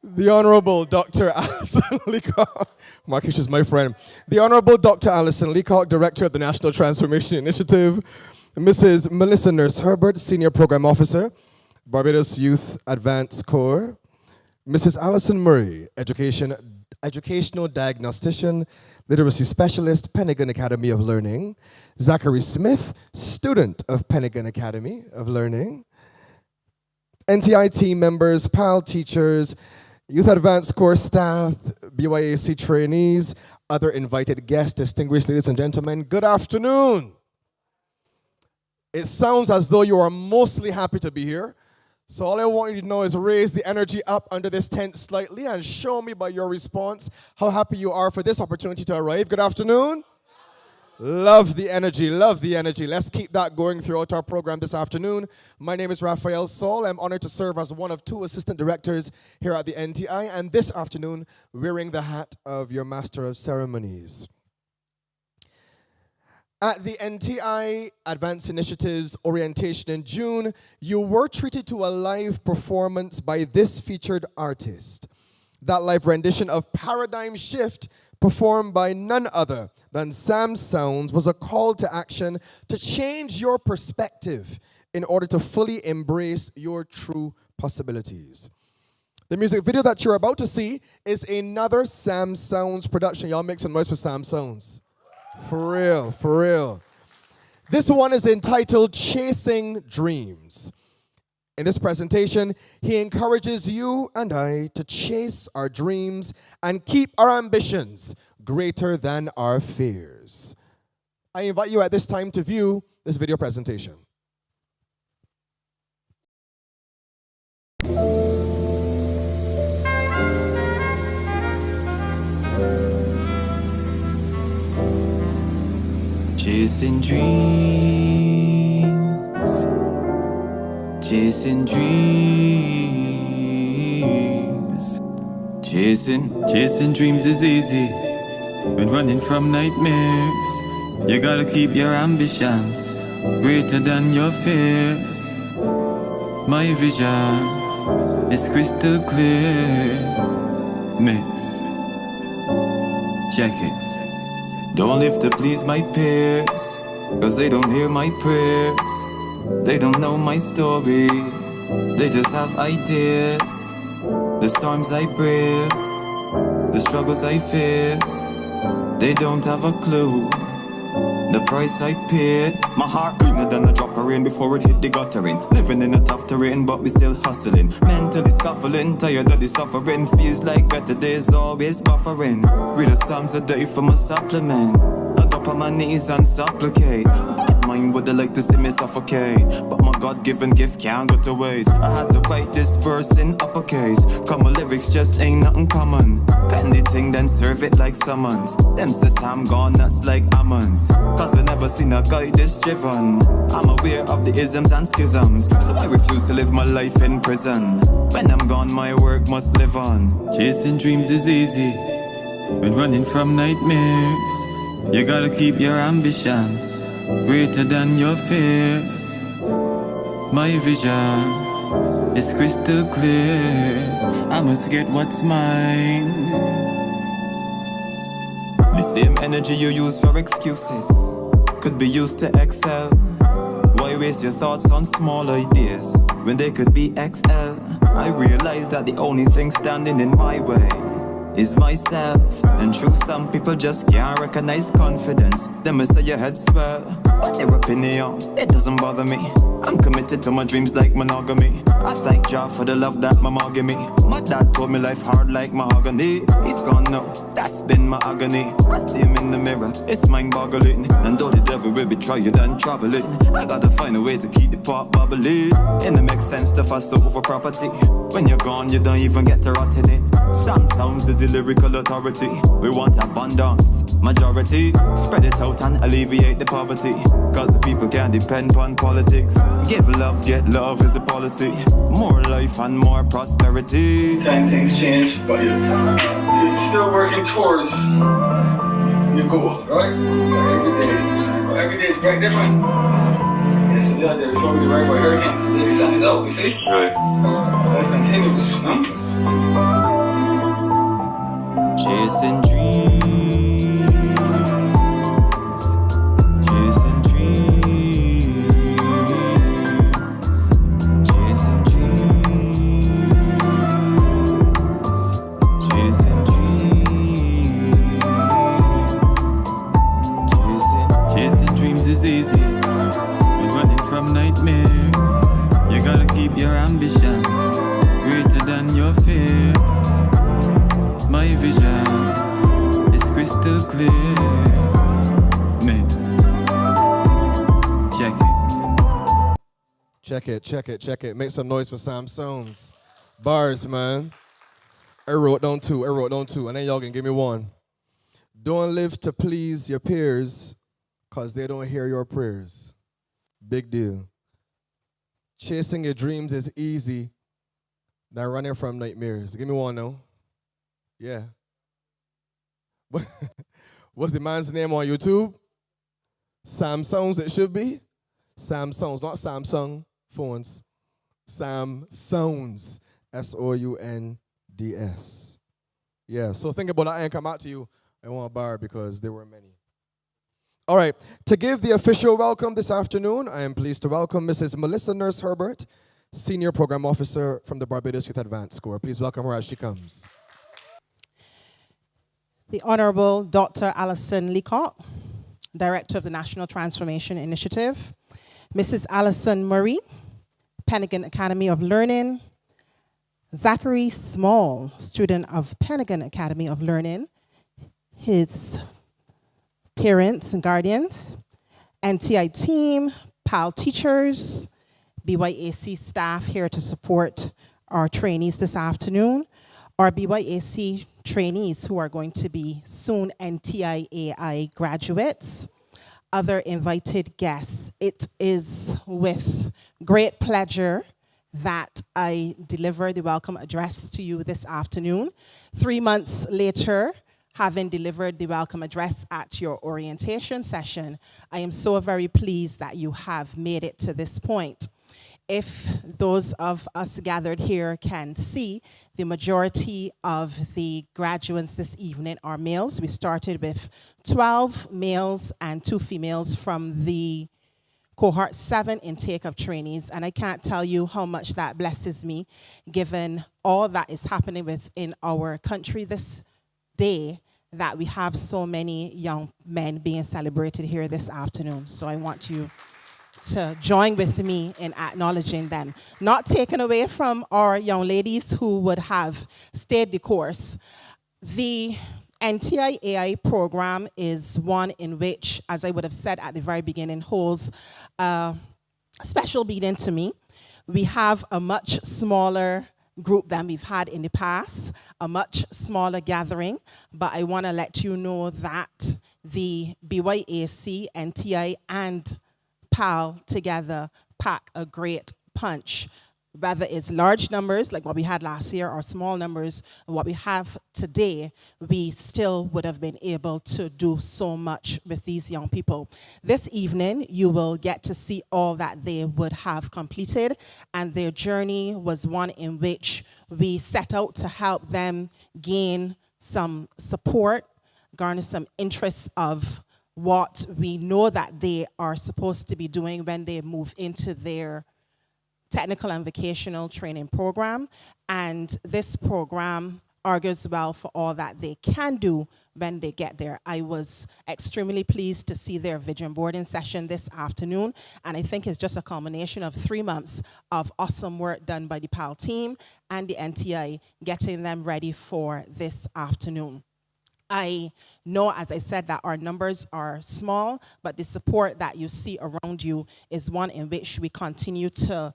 The Honorable Dr. Alison Leacock. Marcus is my friend. The Honorable Dr. Alison Leacock, Director of the National Transformation Initiative. Mrs. Melissa Nurse Herbert, Senior Program Officer, Barbados Youth Advanced Corps. Mrs. Alison Murray, Educational Diagnostician, Literacy Specialist, Pentagon Academy of Learning. Zachary Smith, student of Pentagon Academy of Learning. NTI team members, PAL teachers, Youth Advanced Course staff, BYAC trainees, other invited guests, distinguished ladies and gentlemen, good afternoon. It sounds as though you are mostly happy to be here. So all I want you to know is raise the energy up under this tent slightly and show me by your response how happy you are for this opportunity to arrive. Good afternoon. Love the energy, love the energy. Let's keep that going throughout our program this afternoon. My name is Raphael Saul. I'm honored to serve as one of two assistant directors here at the NTI, and this afternoon, wearing the hat of your Master of Ceremonies. At the NTI Advanced Initiatives orientation in June, you were treated to a live performance by this featured artist. That live rendition of Paradigm Shift, performed by none other than Sam Sounds, was a call to action to change your perspective in order to fully embrace your true possibilities. The music video that you're about to see is another Sam Sounds production. Y'all make some noise for Sam Sounds. For real, for real. This one is entitled Chasing Dreams. In this presentation, he encourages you and I to chase our dreams and keep our ambitions greater than our fears. I invite you at this time to view this video presentation. Chasing dreams, chasing dreams, chasing dreams is easy. When running from nightmares, you gotta keep your ambitions greater than your fears. My vision is crystal clear. Mix, check it. Don't live to please my peers, cause they don't hear my prayers. They don't know my story, they just have ideas. The storms I brave, the struggles I face, they don't have a clue the price I paid. My heart greener than a drop of rain before it hit the guttering. Living in a tough terrain but we still hustling. Mentally scuffling, tired of the suffering. Feels like better days always buffering. Read the Psalms a day for my supplement. I go on my knees and supplicate. Bad mind would like to see me suffocate, but my God-given gift can't go to waste. I had to write this verse in uppercase, cause my lyrics just ain't nothing common. Pen the thing then serve it like summons. Them says I'm gone nuts like almonds, cause I never seen a guy this driven. I'm aware of the isms and schisms, so I refuse to live my life in prison. When I'm gone my work must live on. Chasing dreams is easy when running from nightmares. You gotta keep your ambitions greater than your fears. My vision is crystal clear. I must get what's mine. The same energy you use for excuses could be used to excel. Why waste your thoughts on small ideas when they could be XL? I realize that the only thing standing in my way is myself, and true, some people just can't recognize confidence. Them say your head swell, but their opinion, it doesn't bother me. I'm committed to my dreams like monogamy. I thank Jah for the love that my mom gave me. My dad told me life hard like mahogany. He's gone now, that's been my agony. I see him in the mirror, it's mind-boggling. And though the devil will be trying and troubling, I gotta find a way to keep the pot bubbling. And it makes sense to fuss over property. When you're gone, you don't even get to rot in it. Sam Sounds is the lyrical authority. We want abundance, majority. Spread it out and alleviate the poverty, cause the people can't depend on politics. Give love, get love is the policy. More life and more prosperity. Time things change, but you're still working towards your goal, right? Every day is quite different. Yesterday out there before we arrived by hurricane, today the sun is out, you see? Right. Life continues, no? Chasing dreams, chasing dreams, chasing dreams, chasing dreams, chasing dreams is easy, but running from nightmares. You gotta keep your ambitions greater than your fears. My vision is crystal clear. Mix. Check it. Check it, check it, check it. Make some noise for Sam Sones. Bars, man. I wrote down two, and then y'all can give me one. Don't live to please your peers, cause they don't hear your prayers. Big deal. Chasing your dreams is easy than running from nightmares. Give me one now. Yeah. What's the man's name on YouTube? Sam Sones, it should be. Sam Sones, not Samsung phones. Sam Sones. S-O-U-N-D-S. Yeah, so think about that. I ain't come out to you. I want a bar because there were many. All right, to give the official welcome this afternoon, I am pleased to welcome Mrs. Melissa Nurse Herbert, Senior Program Officer from the Barbados Youth Advanced Corps. Please welcome her as she comes. The Honorable Dr. Alison Leacock, Director of the National Transformation Initiative, Mrs. Alison Murray, Pentagon Academy of Learning, Zachary Small, student of Pentagon Academy of Learning, his parents and guardians, NTI team, PAL teachers, BYAC staff here to support our trainees this afternoon, our BYAC trainees who are going to be soon NTI-AI graduates, other invited guests. It is with great pleasure that I deliver the welcome address to you this afternoon. 3 months later, having delivered the welcome address at your orientation session, I am so very pleased that you have made it to this point. If those of us gathered here can see, the majority of the graduates this evening are males. We started with 12 males and 2 females from the Cohort 7 intake of trainees, and I can't tell you how much that blesses me, given all that is happening within our country this day, that we have so many young men being celebrated here this afternoon. So I want you to join with me in acknowledging them. Not taken away from our young ladies who would have stayed the course. The NTI-AI program is one in which, as I would have said at the very beginning, holds a special meaning to me. We have a much smaller group than we've had in the past, a much smaller gathering, but I want to let you know that the BYAC, NTI, and PAL together pack a great punch. Whether it's large numbers like what we had last year or small numbers, what we have today, we still would have been able to do so much with these young people. This evening, you will get to see all that they would have completed, and their journey was one in which we set out to help them gain some support, garner some interest of what we know that they are supposed to be doing when they move into their technical and vocational training program, and this program argues well for all that they can do when they get there. I was extremely pleased to see their vision boarding session this afternoon, and I think it's just a culmination of 3 months of awesome work done by the PAL team and the NTI, getting them ready for this afternoon. I know, as I said, that our numbers are small, but the support that you see around you is one in which we continue to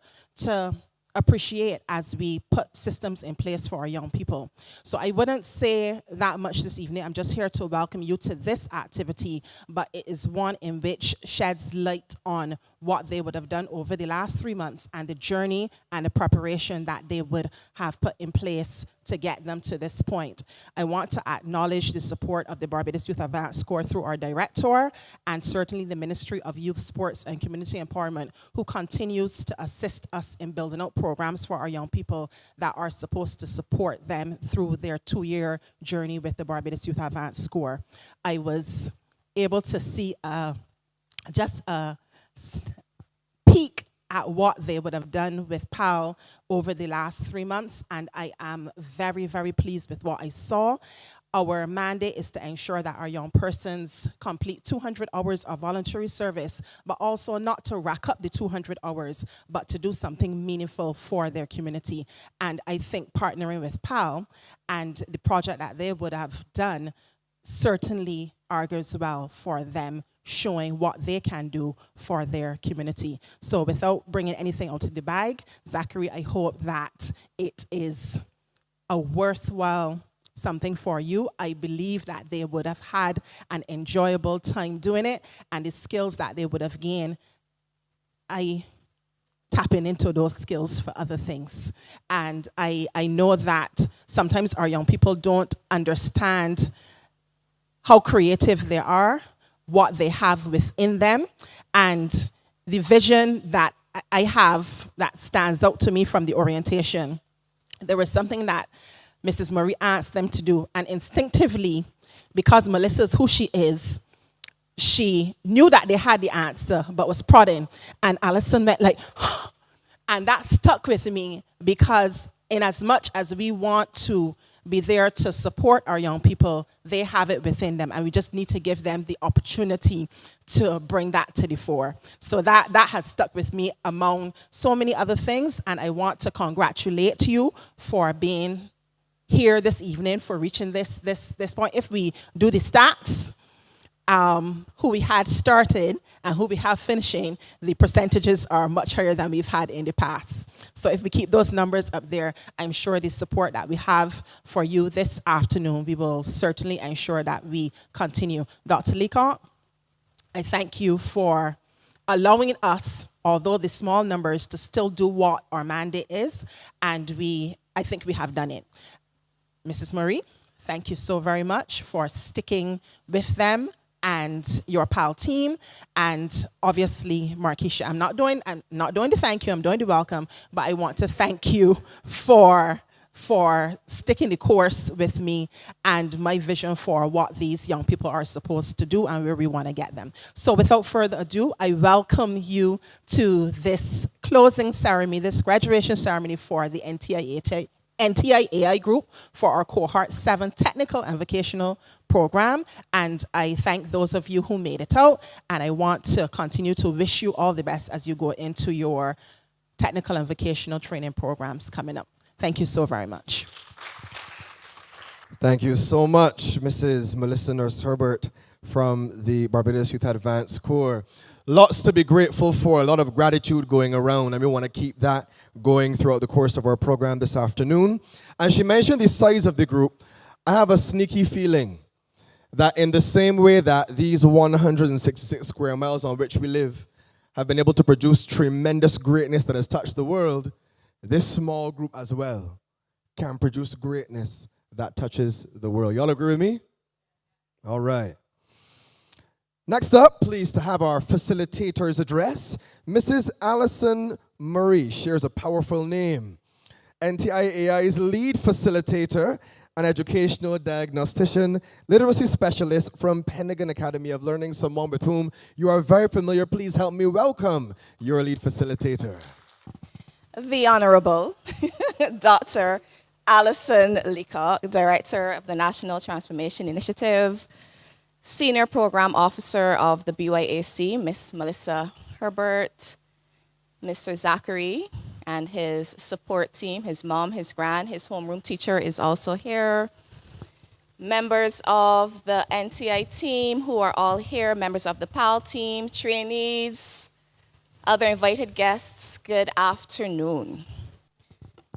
appreciate as we put systems in place for our young people. So I wouldn't say that much this evening. I'm just here to welcome you to this activity, but it is one in which sheds light on what they would have done over the last 3 months and the journey and the preparation that they would have put in place to get them to this point. I want to acknowledge the support of the Barbados Youth Advanced Corps through our director, and certainly the Ministry of Youth, Sports and Community Empowerment, who continues to assist us in building out programs for our young people that are supposed to support them through their 2-year journey with the Barbados Youth Advanced Score. I was able to see just a peek at what they would have done with PAL over the last 3 months, and I am very, very pleased with what I saw. Our mandate is to ensure that our young persons complete 200 hours of voluntary service, but also not to rack up the 200 hours, but to do something meaningful for their community. And I think partnering with PAL and the project that they would have done certainly argues well for them, showing what they can do for their community. So without bringing anything out of the bag, Zachary, I hope that it is a worthwhile something for you. I believe that they would have had an enjoyable time doing it, and the skills that they would have gained, I tapping into those skills for other things. And I know that sometimes our young people don't understand how creative they are, what they have within them, and the vision that I have that stands out to me from the orientation. There was something that Mrs. Murray asked them to do, and instinctively, because Melissa's who she is, she knew that they had the answer, but was prodding, and Alison went like, and that stuck with me, because in as much as we want to be there to support our young people, they have it within them, and we just need to give them the opportunity to bring that to the fore. So that has stuck with me among so many other things, and I want to congratulate you for being here this evening, for reaching this point. If we do the stats, who we had started and who we have finishing, the percentages are much higher than we've had in the past. So if we keep those numbers up there, I'm sure the support that we have for you this afternoon, we will certainly ensure that we continue. Dr. Leacock, I thank you for allowing us, although the small numbers, to still do what our mandate is, and I think we have done it. Mrs. Marie, thank you so very much for sticking with them and your PAL team, and obviously Markeisha, I'm not doing the thank you, I'm doing the welcome, but I want to thank you for sticking the course with me and my vision for what these young people are supposed to do and where we want to get them. So without further ado, I welcome you to this closing ceremony, this graduation ceremony for the NTI-AI group for our Cohort 7 Technical and Vocational Program. And I thank those of you who made it out, and I want to continue to wish you all the best as you go into your technical and vocational training programs coming up. Thank you so very much. Thank you so much, Mrs. Melissa Nurse Herbert from the Barbados Youth Advanced Corps. Lots to be grateful for, a lot of gratitude going around, and we want to keep that going throughout the course of our program this afternoon. And she mentioned the size of the group. I have a sneaky feeling that in the same way that these 166 square miles on which we live have been able to produce tremendous greatness that has touched the world, this small group as well can produce greatness that touches the world. Y'all agree with me? All right. Next up, pleased to have our facilitator's address. Mrs. Alison Murray shares a powerful name. NTI-AI's lead facilitator, an educational diagnostician, literacy specialist from Pentagon Academy of Learning, someone with whom you are very familiar. Please help me welcome your lead facilitator. The Honorable Dr. Alison Leacock, Director of the National Transformation Initiative, Senior Program Officer of the BYAC, Miss Melissa Herbert, Mr. Zachary, and his support team, his mom, his gran, his homeroom teacher is also here. Members of the NTI team who are all here, members of the PAL team, trainees, other invited guests, good afternoon.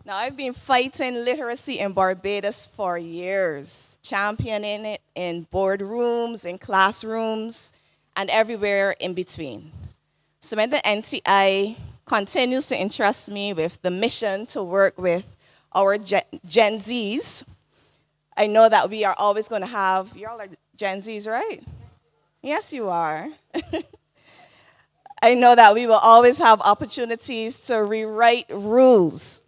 Now, I've been fighting literacy in Barbados for years, championing it in boardrooms, in classrooms, and everywhere in between. So when the NTI continues to entrust me with the mission to work with our Gen Zs, I know that we are always going to have, you all are Gen Zs, right? Yes, you are. I know that we will always have opportunities to rewrite rules.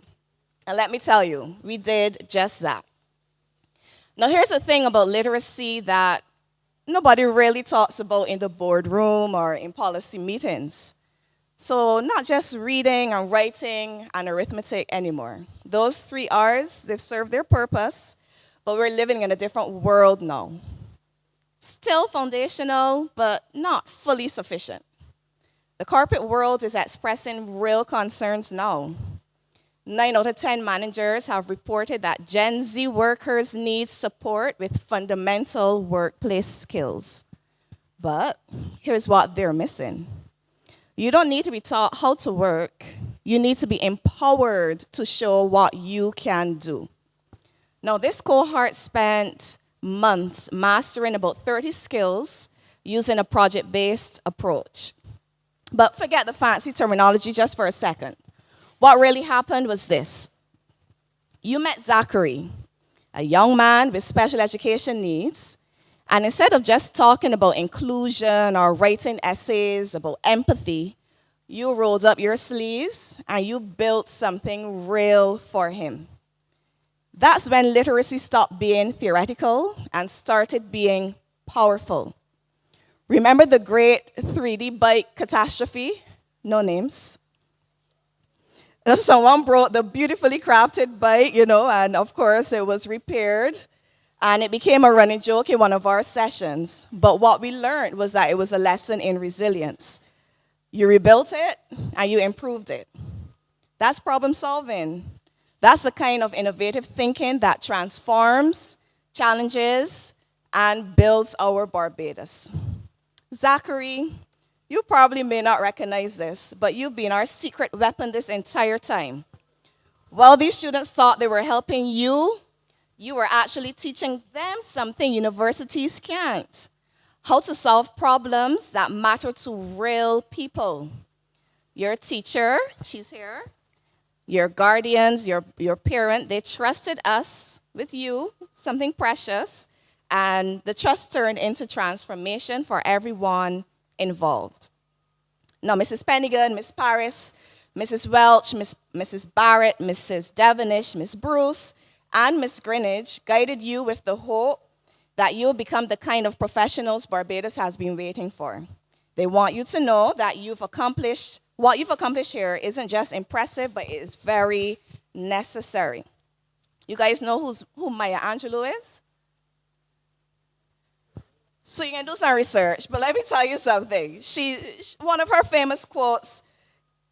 And let me tell you, we did just that. Now, here's the thing about literacy that nobody really talks about in the boardroom or in policy meetings. So not just reading and writing and arithmetic anymore. Those 3 R's, they've served their purpose, but we're living in a different world now. Still foundational, but not fully sufficient. The corporate world is expressing real concerns now. 9 out of 10 managers have reported that Gen Z workers need support with fundamental workplace skills. But here's what they're missing. You don't need to be taught how to work. You need to be empowered to show what you can do. Now, this cohort spent months mastering about 30 skills using a project-based approach. But forget the fancy terminology just for a second. What really happened was this. You met Zachary, a young man with special education needs, and instead of just talking about inclusion or writing essays about empathy, you rolled up your sleeves and you built something real for him. That's when literacy stopped being theoretical and started being powerful. Remember the great 3D bike catastrophe? No names. Someone brought the beautifully crafted bike, and of course it was repaired. And it became a running joke in one of our sessions. But what we learned was that it was a lesson in resilience. You rebuilt it and you improved it. That's problem solving. That's the kind of innovative thinking that transforms, challenges, and builds our Barbados. Zachary, you probably may not recognize this, but you've been our secret weapon this entire time. While these students thought they were helping you, you were actually teaching them something universities can't. How to solve problems that matter to real people. Your teacher, she's here, your guardians, your parent, they trusted us with you, something precious, and the trust turned into transformation for everyone involved. Now, Mrs. Pennigan, Miss Paris, Mrs. Welch, Mrs. Barrett, Mrs. Devonish, Miss Bruce, and Miss Greenwich guided you with the hope that you'll become the kind of professionals Barbados has been waiting for. They want you to know that what you've accomplished here isn't just impressive, but it is very necessary. You guys know who Maya Angelou is? So you can do some research, but let me tell you something. One of her famous quotes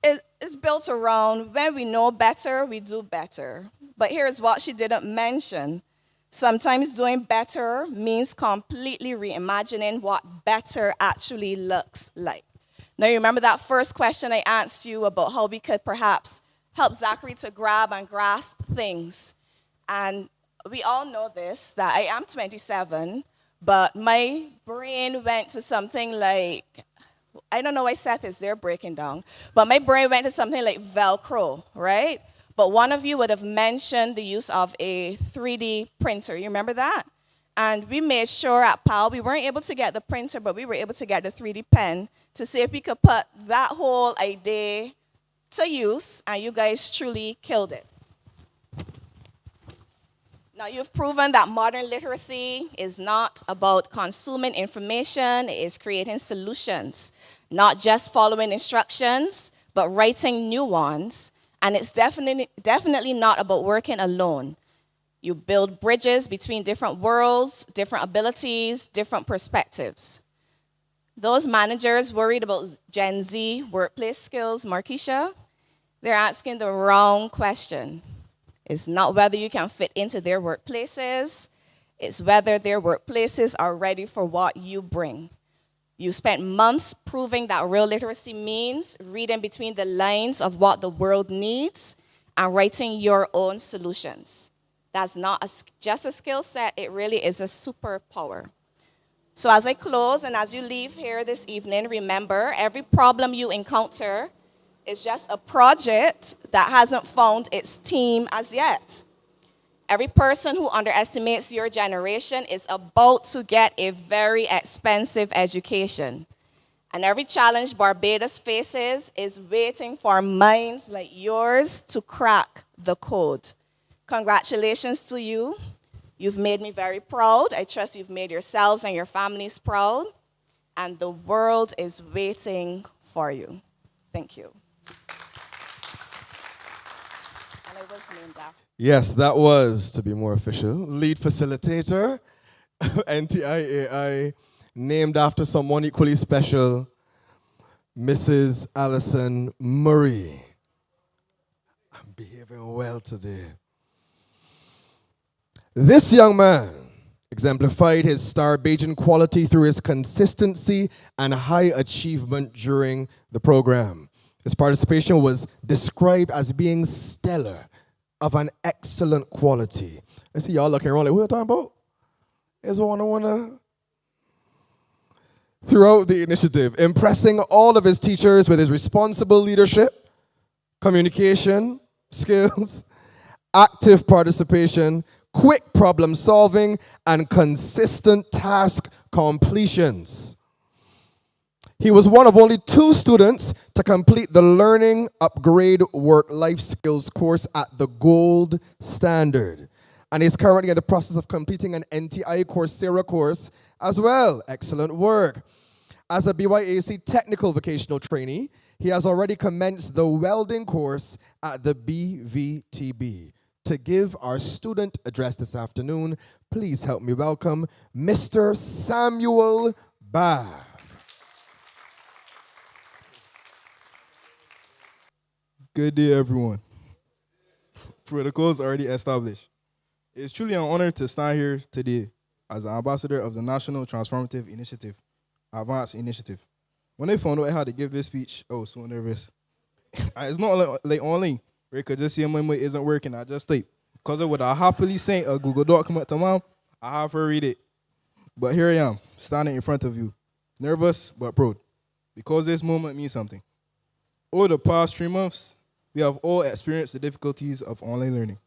is built around, when we know better, we do better. But here's what she didn't mention. Sometimes doing better means completely reimagining what better actually looks like. Now, you remember that first question I asked you about how we could perhaps help Zachary to grab and grasp things. And we all know this, that I am 27, but my brain went to something like, I don't know why Seth is there breaking down, but my brain went to something like Velcro, right? But one of you would have mentioned the use of a 3D printer. You remember that? And we made sure at PAL we weren't able to get the printer, but we were able to get the 3D pen to see if we could put that whole idea to use, and you guys truly killed it. Now, you've proven that modern literacy is not about consuming information, it is creating solutions, not just following instructions, but writing new ones. And it's definitely not about working alone. You build bridges between different worlds, different abilities, different perspectives. Those managers worried about Gen Z workplace skills, Markeisha, they're asking the wrong question. It's not whether you can fit into their workplaces, it's whether their workplaces are ready for what you bring. You spent months proving that real literacy means reading between the lines of what the world needs and writing your own solutions. That's not just a skill set, it really is a superpower. So as I close and as you leave here this evening, remember, every problem you encounter is just a project that hasn't found its team as yet. Every person who underestimates your generation is about to get a very expensive education. And every challenge Barbados faces is waiting for minds like yours to crack the code. Congratulations to you. You've made me very proud. I trust you've made yourselves and your families proud. And the world is waiting for you. Thank you. And it was named after. Yes, that was, to be more official, lead facilitator, NTI-AI, named after someone equally special, Mrs. Alison Murray. I'm behaving well today. This young man exemplified his star-Bajan quality through his consistency and high achievement during the program. His participation was described as being stellar, of an excellent quality. I see y'all looking around like, who are you talking about? Is one. Throughout the initiative, impressing all of his teachers with his responsible leadership, communication skills, active participation, quick problem solving, and consistent task completions. He was one of only 2 students to complete the Learning Upgrade Work Life Skills course at the gold standard. And he's currently in the process of completing an NTI Coursera course as well. Excellent work. As a BYAC technical vocational trainee, he has already commenced the welding course at the BVTB. To give our student address this afternoon, please help me welcome Mr. Samuel Ba. Good day, everyone. Protocols already established. It's truly an honor to stand here today as the ambassador of the National Transformative Initiative, Advanced Initiative. When I found out I had to give this speech, I was so nervous. And it's not like online, where you could just see my mic isn't working, I just type. Because I would have happily sent a Google document to mom, I have her read it. But here I am, standing in front of you, nervous but proud, because this moment means something. Over the past 3 months, we have all experienced the difficulties of online learning.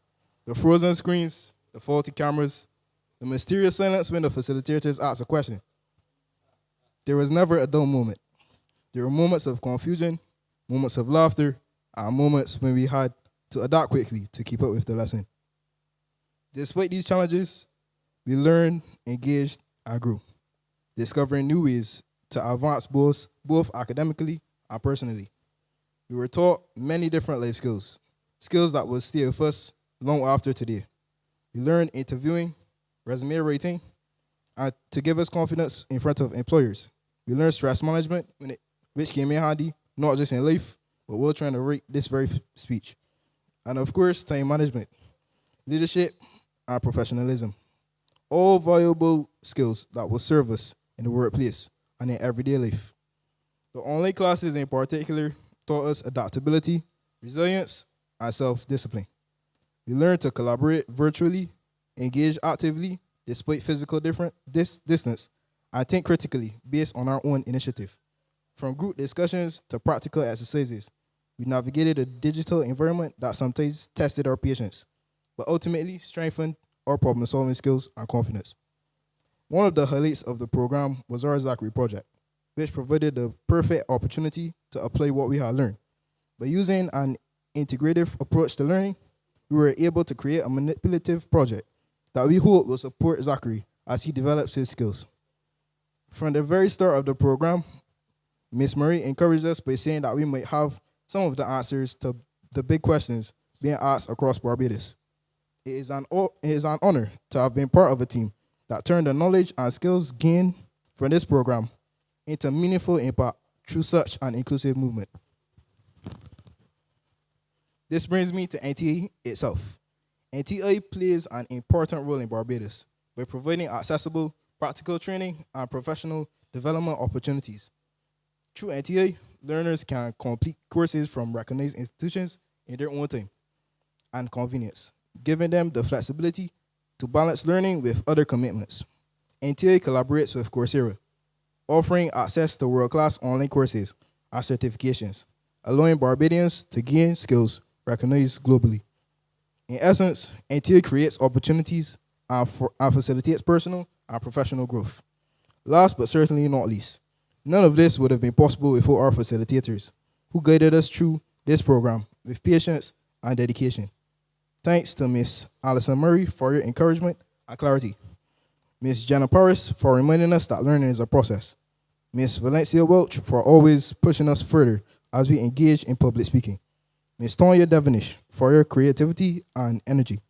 The frozen screens, the faulty cameras, the mysterious silence when the facilitators ask a question. There was never a dull moment. There were moments of confusion, moments of laughter, and moments when we had to adapt quickly to keep up with the lesson. Despite these challenges, we learned, engaged, and grew, discovering new ways to advance both academically and personally. We were taught many different life skills, skills that will stay with us long after today. We learned interviewing, resume writing, and to give us confidence in front of employers. We learned stress management, which came in handy, not just in life, but while trying to write this very speech. And of course, time management, leadership, and professionalism. All valuable skills that will serve us in the workplace and in everyday life. The online classes in particular taught us adaptability, resilience, and self-discipline. We learned to collaborate virtually, engage actively despite physical distance, and think critically based on our own initiative. From group discussions to practical exercises, we navigated a digital environment that sometimes tested our patience, but ultimately strengthened our problem-solving skills and confidence. One of the highlights of the program was our Zachary project, which provided the perfect opportunity to apply what we had learned. By using an integrative approach to learning, we were able to create a manipulative project that we hope will support Zachary as he develops his skills. From the very start of the program, Ms. Murray encouraged us by saying that we might have some of the answers to the big questions being asked across Barbados. It is an honor to have been part of a team that turned the knowledge and skills gained from this program into meaningful impact through such an inclusive movement. This brings me to NTI itself. NTI plays an important role in Barbados by providing accessible, practical training and professional development opportunities. Through NTI, learners can complete courses from recognized institutions in their own time and convenience, giving them the flexibility to balance learning with other commitments. NTI collaborates with Coursera, offering access to world-class online courses and certifications, allowing Barbadians to gain skills recognized globally. In essence, NTI creates opportunities and facilitates personal and professional growth. Last but certainly not least, None of this would have been possible without our facilitators, who guided us through this program with patience and dedication. Thanks to Ms. Alison Murray for your encouragement and clarity. Ms. Jenna Paris for reminding us that learning is a process. Ms. Valencia Welch for always pushing us further as we engage in public speaking. Ms. Tonya Devonish for your creativity and energy.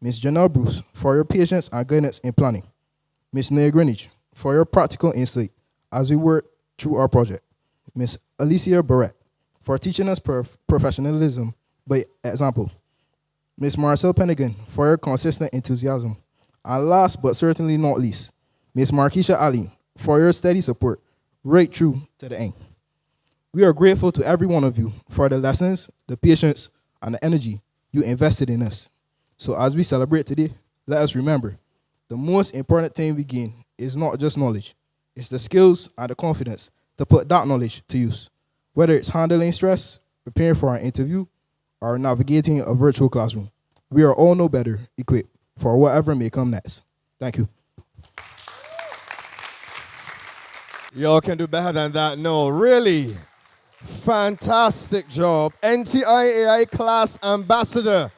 Ms. Janelle Bruce for your patience and guidance in planning. Ms. Nia Greenwich for your practical insight as we work through our project. Ms. Alicia Barrett for teaching us professionalism by example. Ms. Marcel Pennigan for your consistent enthusiasm. And last but certainly not least, Ms. Markeisha Ali for your steady support right through to the end. We are grateful to every one of you for the lessons, the patience, and the energy you invested in us. So as we celebrate today, let us remember, the most important thing we gain is not just knowledge, it's the skills and the confidence to put that knowledge to use. Whether it's handling stress, preparing for an interview, or navigating a virtual classroom, we are all no better equipped for whatever may come next. Thank you. Y'all can do better than that. No, really. Fantastic job. NTI-AI class ambassador.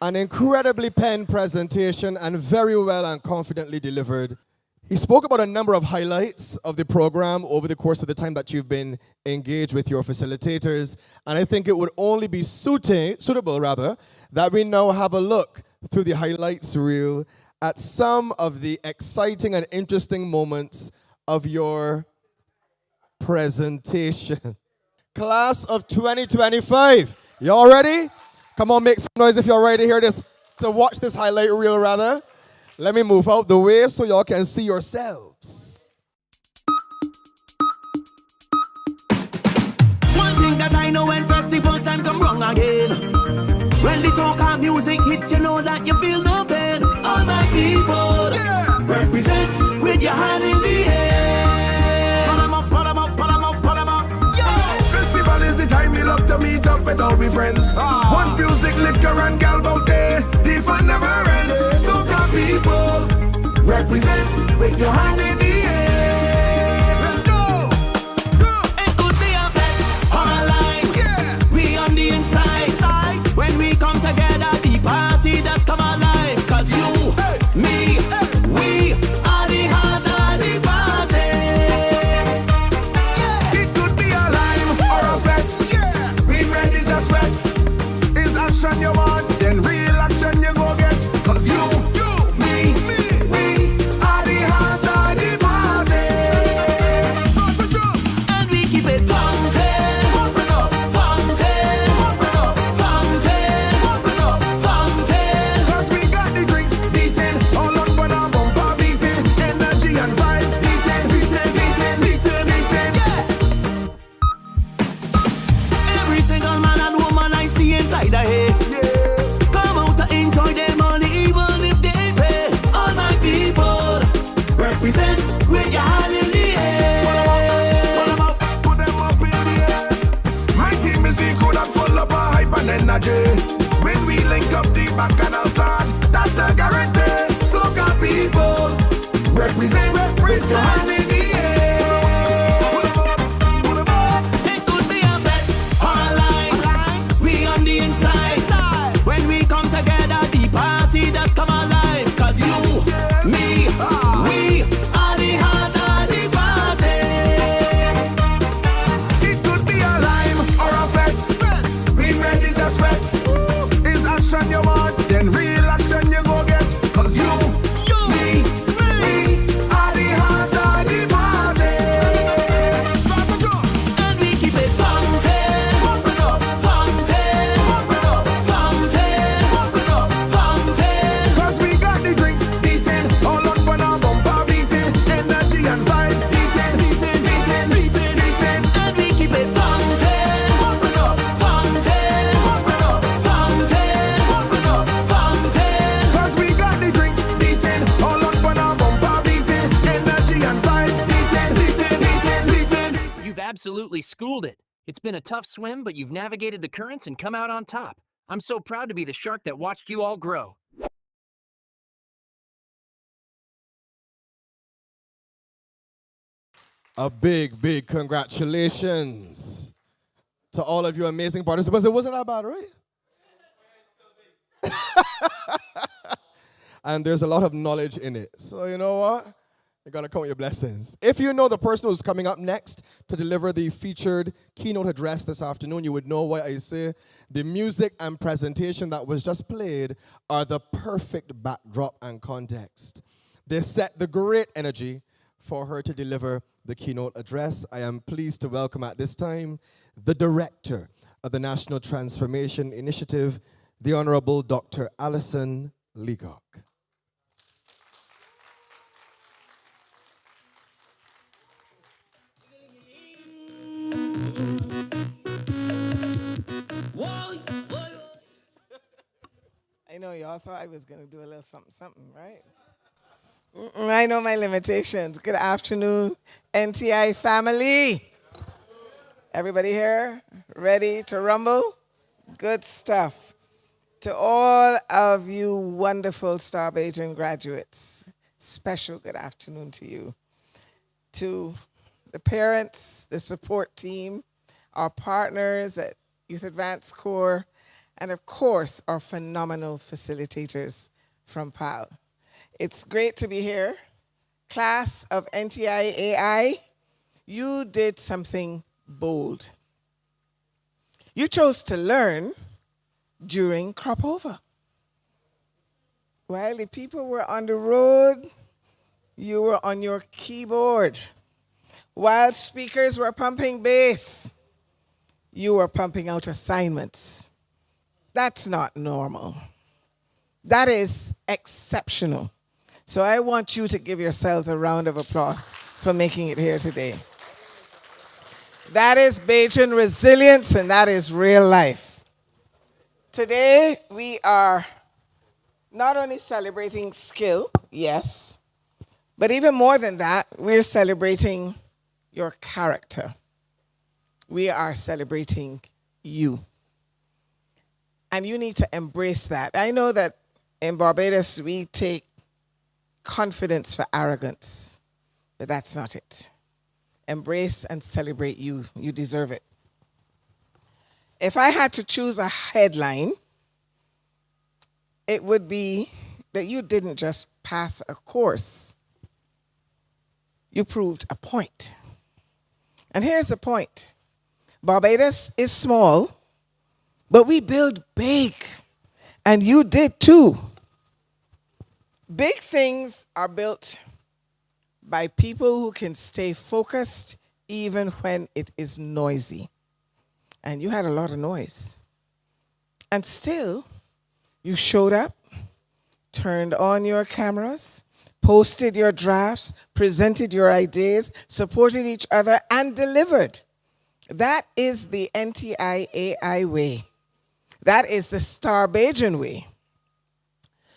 An incredibly penned presentation and very well and confidently delivered. He spoke about a number of highlights of the program over the course of the time that you've been engaged with your facilitators. And I think it would only be suitable that we now have a look through the highlights reel at some of the exciting and interesting moments of your presentation. Class of 2025, y'all ready? Come on, make some noise if you're ready to hear this, to watch this highlight reel rather. Let me move out the way so y'all can see yourselves. One thing that I know when festival time come wrong again. When the soca music hits, you know that you feel no pain. All my people, represent with your hand in the air. Put 'em up, put 'em up, put 'em up, put 'em up. Yeah. Festival is the time we love to meet up with all we friends. Once music, liquor and gal out there, the fun never ends. Soca people, represent with your hand in the air. Let's go. It could be a bet or a line. Yeah. We on the inside. When we come together, the party does come alive. Cause you, me, we are the heart of the party. Yeah. It could be a lime or a vet. Yeah. We ready to sweat. Is action you want? Then real action you go get. Cause you, me, we are the heart of the party. And we keep it pumping, pumping up, pumping, pumping up, pumping, pumping. Cause we got the drinks beating, all on when our bumper beating, energy and vibes beating, beating, beating, beating, beating. Yeah. Every single man and woman I see inside the head. Come out to enjoy their money even if they ain't pay. All my people, represent with your hand in the air. Put them up in the air. My team is equal and full of hype and energy. When we link up the bacchanal start, that's a guarantee. Soca people, represent with your hand in the air. It could be a bet or a line. We on the inside. When we come together, the party does come alive. Cause you, me, we are the heart of the party. It could be a lime or a vet. We ready to sweat. Is action you want? Then real action you go get. Cause you, me, we are the heart of the party. And we keep it pumping, pumping up, pumping, pumping up, pumping, pumping up, pumping. Cause we got the drinks beating, all on when our bumper beating, energy and vibes beating, beating, beating, beating, beating. And we keep it pumping, pumping up, pumping, pumping up, pumping, pumping up, pumping. Cause we got the drinks beating, all on when our bumper beating, energy and vibes beating, beating, beating, beating. You've absolutely schooled it. It's been a tough swim, but you've navigated the currents and come out on top. I'm so proud to be the shark that watched you all grow. A big, big congratulations to all of you amazing participants. It wasn't that bad, right? And there's a lot of knowledge in it. So you know what? You're gonna count your blessings. If you know the person who's coming up next to deliver the featured keynote address this afternoon, you would know why I say the music and presentation that was just played are the perfect backdrop and context. They set the great energy for her to deliver the keynote address. I am pleased to welcome at this time the Director of the National Transformation Initiative, the Honorable Dr. Alison Leacock. I know y'all thought I was going to do a little something, right? I know my limitations. Good afternoon, NTI family. Everybody here ready to rumble? Good stuff. To all of you wonderful Starbation graduates, special good afternoon to you. To the parents, the support team, our partners at Youth Advanced Corps, and of course, our phenomenal facilitators from PAL. It's great to be here. Class of NTI-AI, you did something bold. You chose to learn during crop over. While the people were on the road, you were on your keyboard. While speakers were pumping bass, you were pumping out assignments. That's not normal. That is exceptional. So I want you to give yourselves a round of applause for making it here today. That is Bajan resilience, and that is real life. Today, we are not only celebrating skill, yes, but even more than that, we're celebrating your character. We are celebrating you. And you need to embrace that. I know that in Barbados, we take confidence for arrogance, but that's not it. Embrace and celebrate you. You deserve it. If I had to choose a headline, it would be that you didn't just pass a course. You proved a point. And here's the point. Barbados is small, but we build big, and you did too. Big things are built by people who can stay focused even when it is noisy. And you had a lot of noise. And still, you showed up, turned on your cameras, posted your drafts, presented your ideas, supported each other, and delivered. That is the NTI-AI way. That is the Starbation way.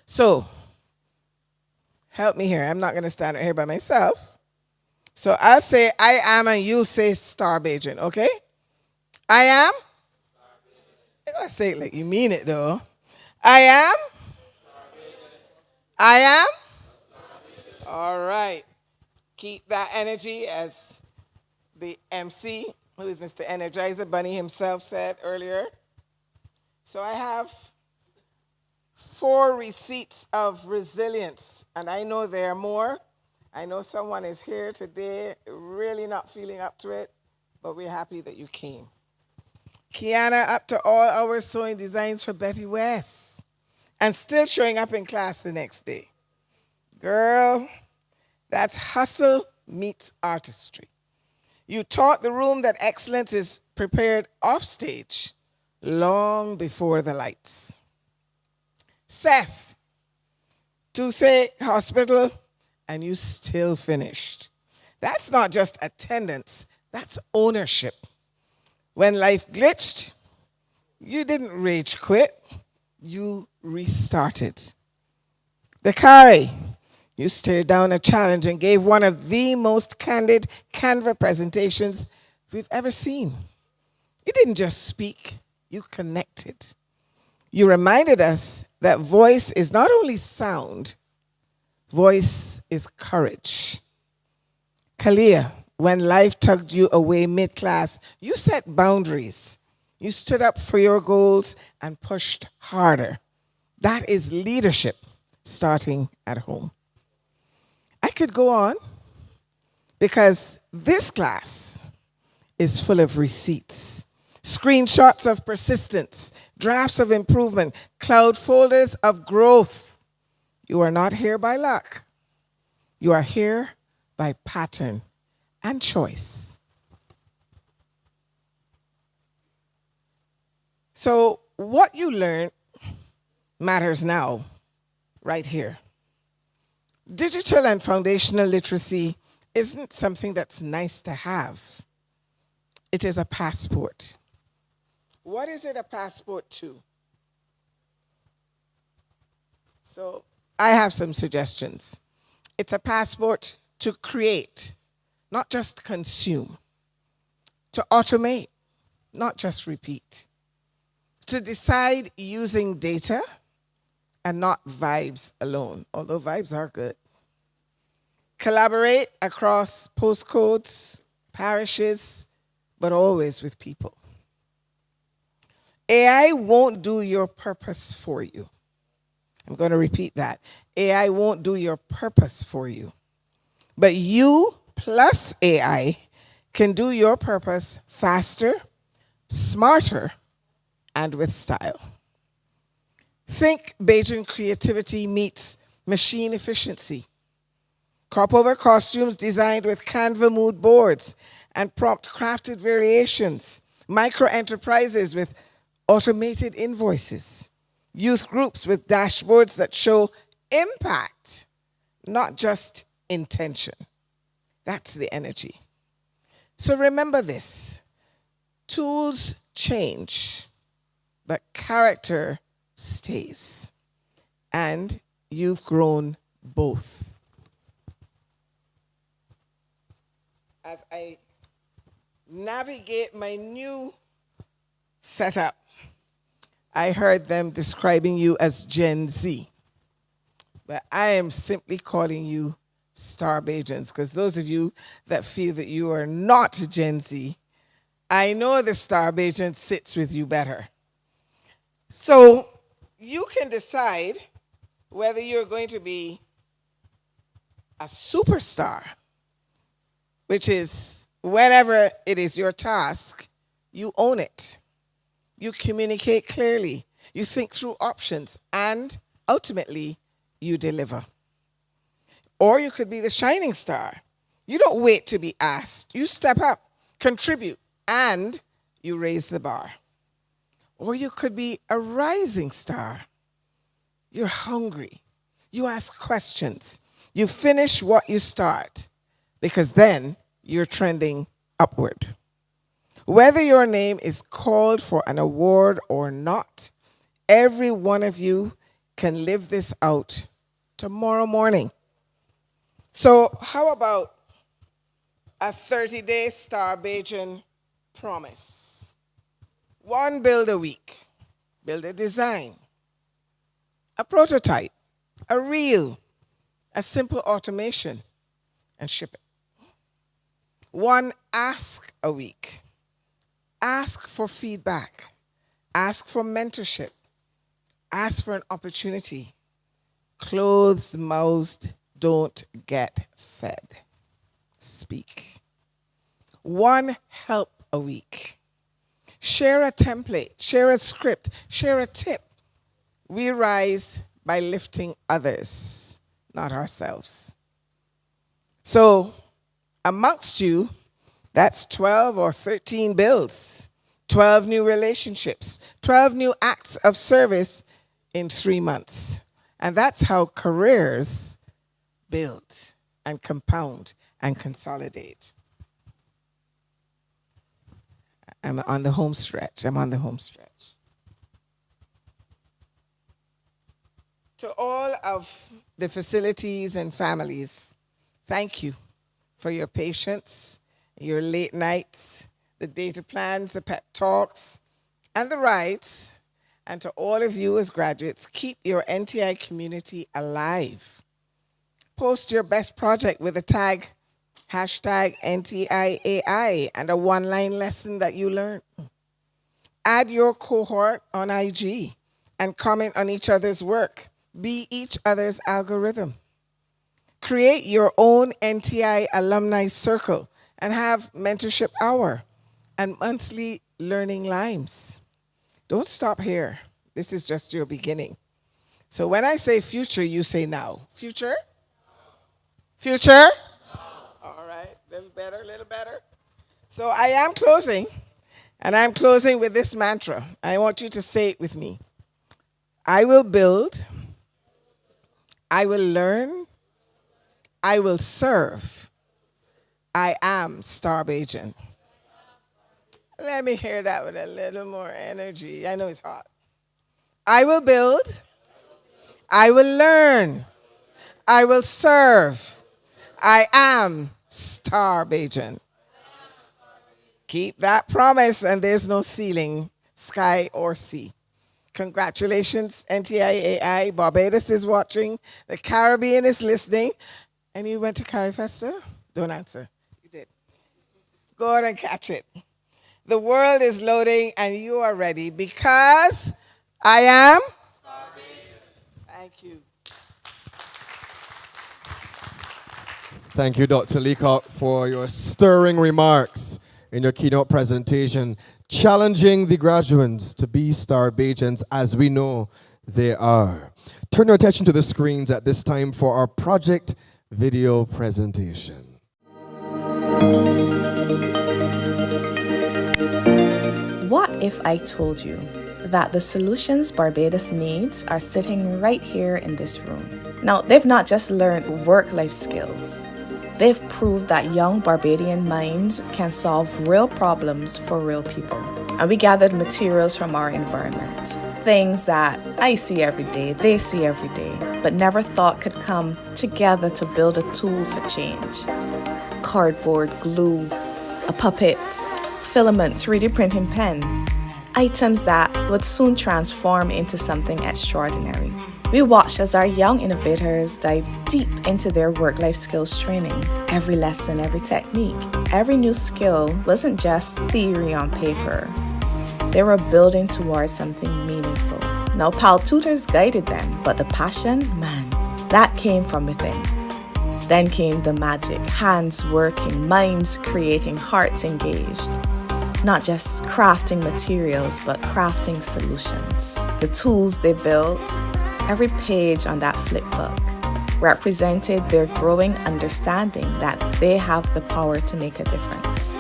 So, help me here. I'm not going to stand here by myself. So I'll say I am, and you'll say Starbation, okay? I am? You gotta say it like you mean it, though. I am? I am? All right. Keep that energy, as the MC, who is Mr. Energizer Bunny himself, said earlier. So I have 4 receipts of resilience, and I know there are more. I know someone is here today really not feeling up to it, but we're happy that you came. Kiana up to all hours sewing designs for Betty West and still showing up in class the next day. Girl, that's hustle meets artistry. You taught the room that excellence is prepared off stage long before the lights. Seth, Tuesday Hospital, and you still finished. That's not just attendance, that's ownership. When life glitched, you didn't rage quit, you restarted. Dakari, you stared down a challenge and gave one of the most candid Canva presentations we've ever seen. You didn't just speak, you connected. You reminded us that voice is not only sound, voice is courage. Kalia, when life tugged you away mid-class, you set boundaries. You stood up for your goals and pushed harder. That is leadership starting at home. I could go on because this class is full of receipts, screenshots of persistence, drafts of improvement, cloud folders of growth. You are not here by luck. You are here by pattern and choice. So what you learn matters now, right here. Digital and foundational literacy isn't something that's nice to have. It is a passport. What is it a passport to? So I have some suggestions. It's a passport to create, not just consume. To automate, not just repeat. To decide using data and not vibes alone, although vibes are good. Collaborate across postcodes, parishes, but always with people. AI won't do your purpose for you. I'm going to repeat that. AI won't do your purpose for you. But you plus AI can do your purpose faster, smarter, and with style. Think Bajan creativity meets machine efficiency. Crop over costumes designed with Canva mood boards and prompt crafted variations. Micro enterprises with automated invoices. Youth groups with dashboards that show impact, not just intention. That's the energy. So remember this. Tools change, but character stays. And you've grown both. As I navigate my new setup, I heard them describing you as Gen Z. But I am simply calling you Star Bajans, because those of you that feel that you are not Gen Z, I know the Star Bajan sits with you better. So you can decide whether you're going to be a superstar, which is whenever it is your task, you own it. You communicate clearly. You think through options, and ultimately, you deliver. Or you could be the shining star. You don't wait to be asked. You step up, contribute, and you raise the bar. Or you could be a rising star. You're hungry. You ask questions. You finish what you start, because then you're trending upward. Whether your name is called for an award or not, every one of you can live this out tomorrow morning. So how about a 30-day Star Bajan promise? 1 build a week. Build a design, a prototype, a reel, a simple automation, and ship it. 1 ask a week. Ask for feedback. Ask for mentorship. Ask for an opportunity. Closed mouths don't get fed. Speak. 1 help a week. Share a template, share a script, share a tip. We rise by lifting others, not ourselves. So, amongst you, that's 12 or 13 builds, 12 new relationships, 12 new acts of service in 3 months. And that's how careers build and compound and consolidate. I'm on the home stretch. To all of the facilities and families, thank you for your patience, your late nights, the data plans, the pep talks, and the rides. And to all of you as graduates, keep your NTI community alive. Post your best project with the tag Hashtag NTI-AI and a one-line lesson that you learned. Add your cohort on IG and comment on each other's work. Be each other's algorithm. Create your own NTI alumni circle and have mentorship hour and monthly learning limes. Don't stop here. This is just your beginning. So when I say future, you say now. Future? Future? No. All right, a little better, a little better. So I am closing, and I'm closing with this mantra. I want you to say it with me. I will build, I will learn, I will serve. I am Starbajan. Let me hear that with a little more energy. I know it's hot. I will build, I will learn, I will serve. I am Starbajan. Keep that promise, and there's no ceiling, sky or sea. Congratulations, NTI-AI. Barbados is watching. The Caribbean is listening. And you went to CariFesta? Don't answer. You did. Go ahead and catch it. The world is loading, and you are ready because I am? Thank you. Thank you, Dr. Leacock, for your stirring remarks in your keynote presentation, challenging the graduates to be Starbajans as we know they are. Turn your attention to the screens at this time for our project video presentation. What if I told you that the solutions Barbados needs are sitting right here in this room? Now, they've not just learned work-life skills. They've proved that young Barbadian minds can solve real problems for real people. And we gathered materials from our environment. Things that I see every day, they see every day, but never thought could come together to build a tool for change. Cardboard, glue, a puppet, filament, 3D printing pen. Items that would soon transform into something extraordinary. We watched as our young innovators dive deep into their work-life skills training. Every lesson, every technique, every new skill wasn't just theory on paper. They were building towards something meaningful. Now, PAL tutors guided them, but the passion, man, that came from within. Then came the magic, hands working, minds creating, hearts engaged. Not just crafting materials, but crafting solutions. The tools they built, every page on that flip book, represented their growing understanding that they have the power to make a difference.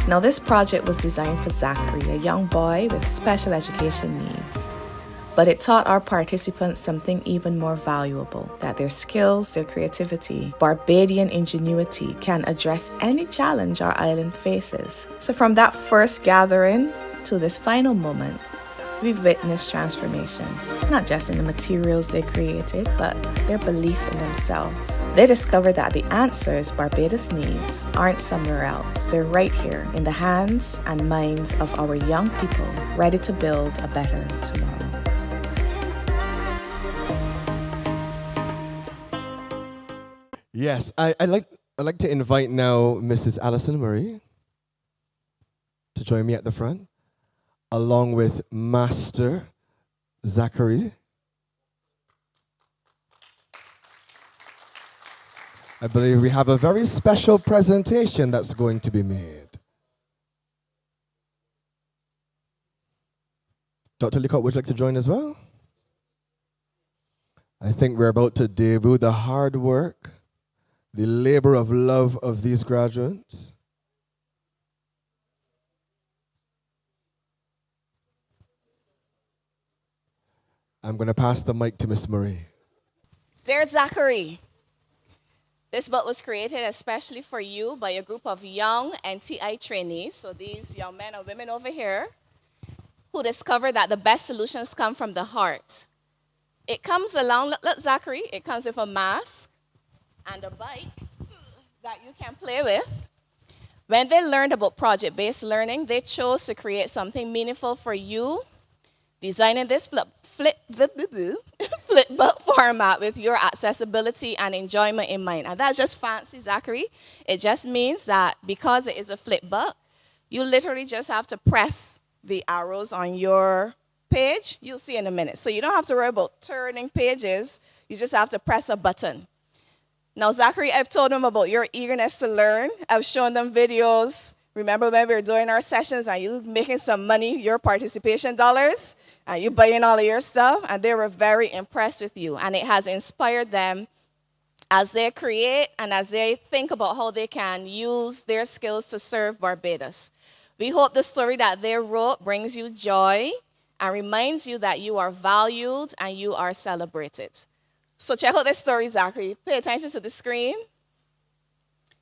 Now, this project was designed for Zachary, a young boy with special education needs. But it taught our participants something even more valuable, that their skills, their creativity, Barbadian ingenuity can address any challenge our island faces. So from that first gathering to this final moment, we've witnessed transformation, not just in the materials they created, but their belief in themselves. They discovered that the answers Barbados needs aren't somewhere else. They're right here in the hands and minds of our young people, ready to build a better tomorrow. Yes, I'd like to invite now Mrs. Alison Murray to join me at the front, along with Master Zachary. I believe we have a very special presentation that's going to be made. Dr. Leacock, would you like to join as well? I think we're about to debut the hard work, the labor of love of these graduates. I'm going to pass the mic to Miss Marie. Dear Zachary, this book was created especially for you by a group of young NTI trainees, so these young men and women over here, who discovered that the best solutions come from the heart. It comes along, look Zachary, it comes with a mask and a bike that you can play with. When they learned about project-based learning, they chose to create something meaningful for you, designing this flip book for format with your accessibility and enjoyment in mind. And that's just fancy, Zachary. It just means that because it is a flip book, you literally just have to press the arrows on your page. You'll see in a minute. So you don't have to worry about turning pages. You just have to press a button. Now, Zachary, I've told them about your eagerness to learn. I've shown them videos. Remember when we were doing our sessions and you making some money, your participation dollars, and you buying all of your stuff, and they were very impressed with you. And it has inspired them as they create and as they think about how they can use their skills to serve Barbados. We hope the story that they wrote brings you joy and reminds you that you are valued and you are celebrated. So check out this story, Zachary. Pay attention to the screen.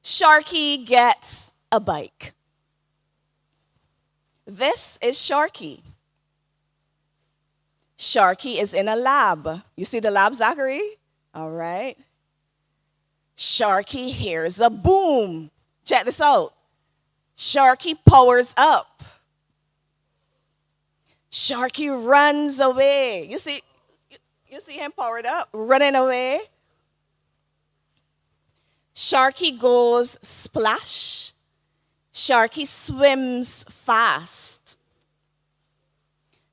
Sharky gets a bike. This is Sharky. Sharky is in a lab. You see the lab, Zachary? All right. Sharky hears a boom. Check this out. Sharky powers up. Sharky runs away. You see him powered up, running away. Sharky goes splash. Sharky swims fast.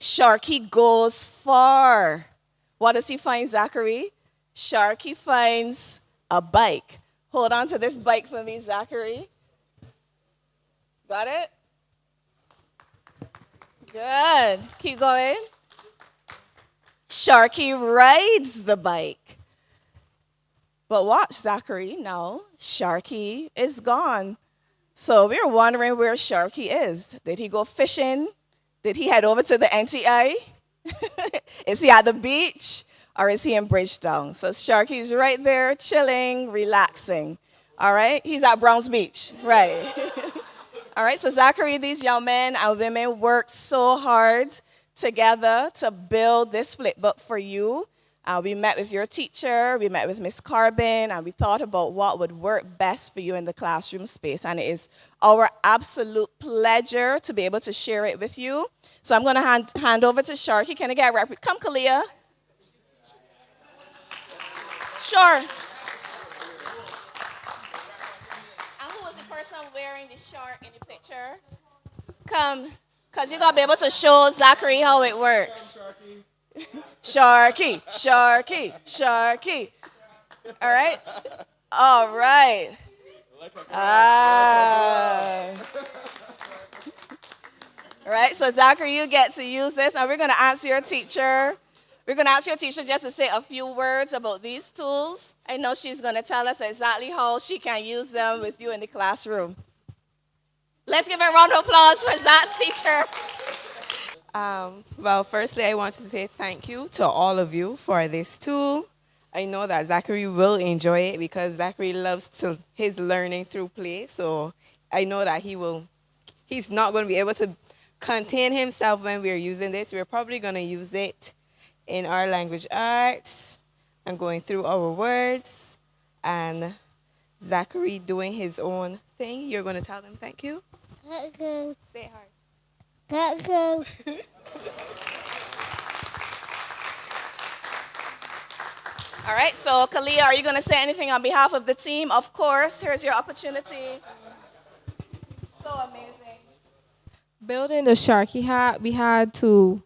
Sharky goes far. What does he find, Zachary? Sharky finds a bike. Hold on to this bike for me, Zachary. Got it? Good. Keep going. Sharky rides the bike. But watch, Zachary. No, Sharky is gone. So we're wondering where Sharky is. Did he go fishing? Did he head over to the NTI? Is he at the beach? Or is he in Bridgetown? So Sharky's right there, chilling, relaxing. All right? He's at Browns Beach. Right. All right, so Zachary, these young men and women worked so hard together to build this flip book for you. We met with your teacher, we met with Miss Carbon, and we thought about what would work best for you in the classroom space. And it is our absolute pleasure to be able to share it with you. So I'm going to hand over to Sharky. Can I get a come, Kalia? Sure. And who was the person wearing the shirt in the picture? Come, because you're going to be able to show Zachary how it works. Sharky, Sharky, Sharky. All right? All right. All right, so Zachary, you get to use this, and we're going to ask your teacher. We're going to ask your teacher just to say a few words about these tools. I know she's going to tell us exactly how she can use them with you in the classroom. Let's give a round of applause for Zach's teacher. Well, firstly, I want to say thank you to all of you for this tool. I know that Zachary will enjoy it because Zachary loves his learning through play. So I know that he's not going to be able to contain himself when we're using this. We're probably going to use it in our language arts and going through our words. And Zachary doing his own thing. You're going to tell him thank you? Thank you. Say it hard. Thank you. All right, so Kalia, are you going to say anything on behalf of the team? Of course, here's your opportunity. So amazing. Building the Sharky hat, we had to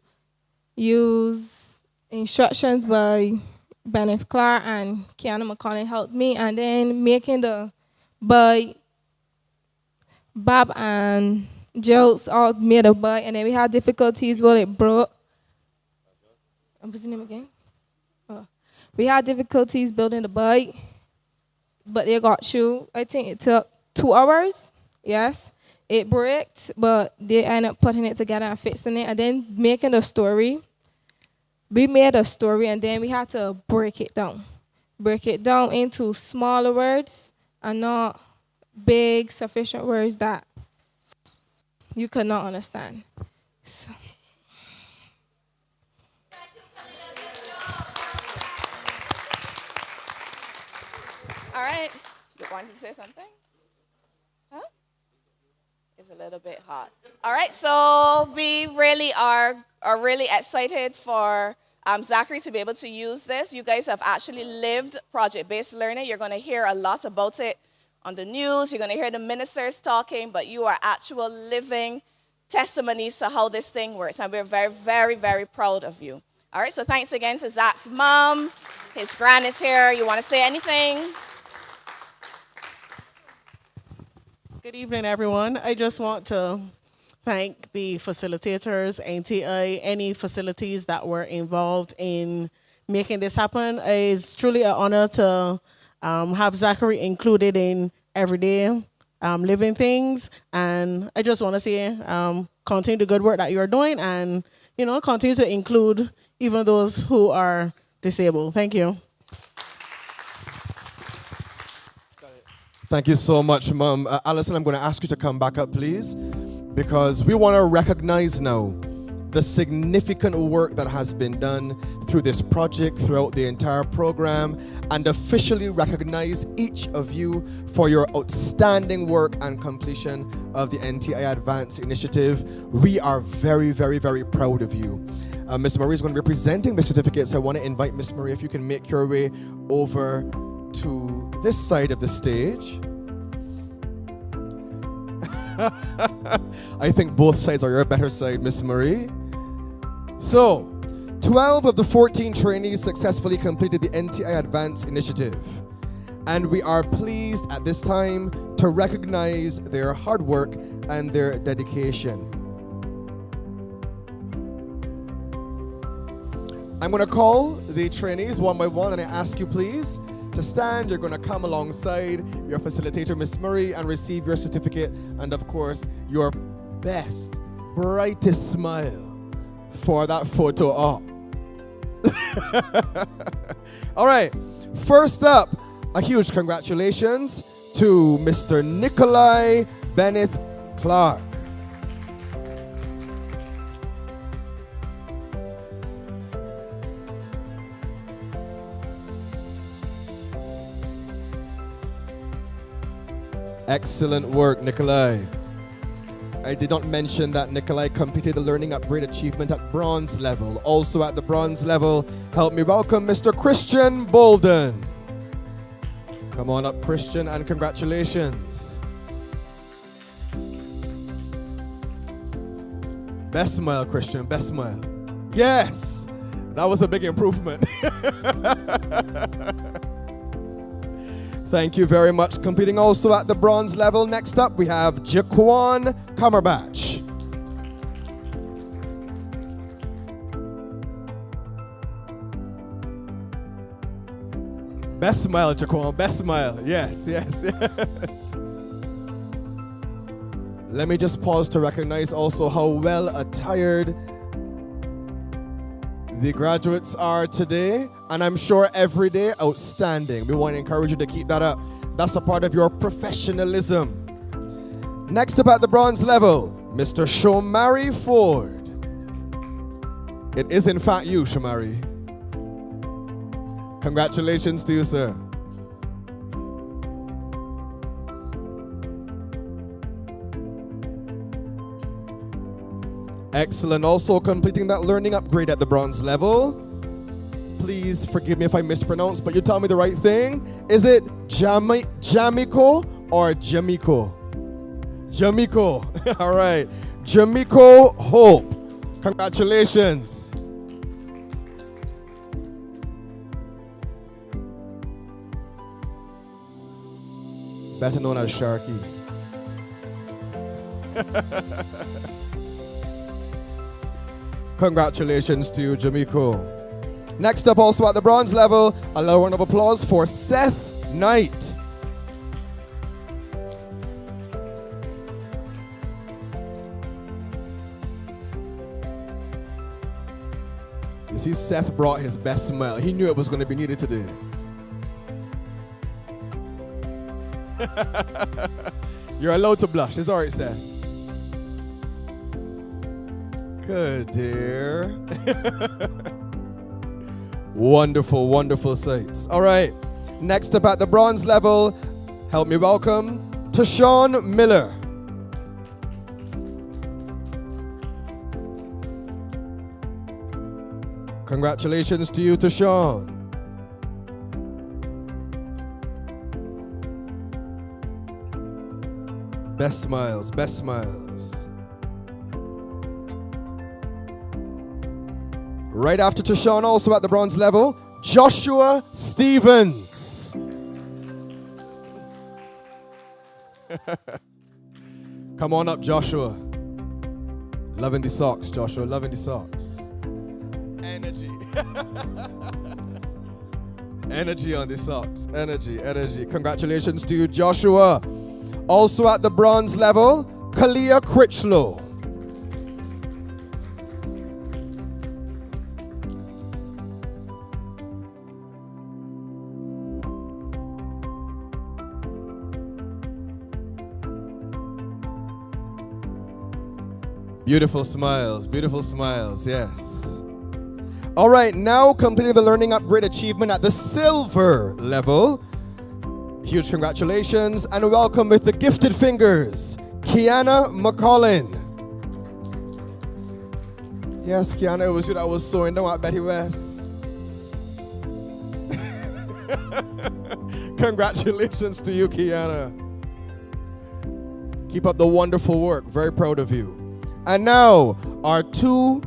use instructions by Bennett Clark and Kiana McConnell helped me, and then making by Bob and Jokes all made a bike, and then we had difficulties when it broke. What's your name again? We had difficulties building the bike, but they got through. I think it took 2 hours. Yes, it broke, but they ended up putting it together and fixing it, and then making a story. We made a story, and then we had to break it down into smaller words and not big, sufficient words that you could not understand. So. All right. You wanted to say something? Huh? It's a little bit hot. All right. So we really are really excited for Zachary, to be able to use this. You guys have actually lived project-based learning. You're going to hear a lot about it on the news. You're going to hear the ministers talking, but you are actual living testimonies to how this thing works. And we're very, very, very proud of you. All right, so thanks again to Zach's mom. His gran is here. You want to say anything? Good evening, everyone. I just want to thank the facilitators, NTI, any facilities that were involved in making this happen. It's truly an honor to have Zachary included in everyday living things. And I just want to say, continue the good work that you're doing and, continue to include even those who are disabled. Thank you. Thank you so much, Mom. Alison, I'm going to ask you to come back up, please, because we want to recognize now the significant work that has been done through this project, throughout the entire program, and officially recognize each of you for your outstanding work and completion of the NTI Advance Initiative. We are very, very, very proud of you. Ms. Marie is going to be presenting the certificates. I want to invite Ms. Marie, if you can make your way over to this side of the stage. I think both sides are your better side, Ms. Marie. So, 12 of the 14 trainees successfully completed the NTI Advance Initiative. And we are pleased at this time to recognize their hard work and their dedication. I'm going to call the trainees one by one, and I ask you please to stand. You're going to come alongside your facilitator, Ms. Murray, and receive your certificate and, of course, your best, brightest smile for that photo op. All right, first up, a huge congratulations to Mr. Nikolai Bennett Clark. Excellent work, Nikolai. I did not mention that Nikolai completed the Learning Upgrade Achievement at bronze level. Also at the bronze level, help me welcome Mr. Christian Bolden. Come on up, Christian, and congratulations. Best smile, Christian, best smile. Yes, that was a big improvement. Thank you very much. Completing also at the bronze level. Next up, we have Jaquan Cumberbatch. Best smile, Jaquan, best smile. Yes, yes, yes. Let me just pause to recognize also how well attired the graduates are today, and I'm sure every day outstanding. We want to encourage you to keep that up. That's a part of your professionalism. Next up at the bronze level, Mr. Shomari Ford. It is in fact you, Shomari. Congratulations to you, sir. Excellent. Also completing that learning upgrade at the bronze level. Please forgive me if I mispronounce, but you tell me the right thing. Is it Jamiko or Jamiko? Jamiko. All right. Jamiko Hope. Congratulations. Better known as Sharky. Congratulations to you, Jamiko. Next up, also at the bronze level, a loud round of applause for Seth Knight. You see, Seth brought his best smile. He knew it was going to be needed today. You're allowed to blush. It's all right, Seth. Good, dear. Wonderful, wonderful sights. All right. Next up at the bronze level, help me welcome Tashawn Miller. Congratulations to you, Tashawn. Best smiles, best smiles. Right after Tashawn, also at the bronze level, Joshua Stevens. Come on up, Joshua. Loving the socks, Joshua, loving the socks. Energy. Energy on the socks, energy, energy. Congratulations to you, Joshua. Also at the bronze level, Kalia Critchlow. Beautiful smiles, yes. All right, now completing the learning upgrade achievement at the silver level. Huge congratulations and welcome with the gifted fingers, Kiana McCollin. Yes, Kiana, it was you that was sewing down at Betty West. Congratulations to you, Kiana. Keep up the wonderful work, very proud of you. And now, our two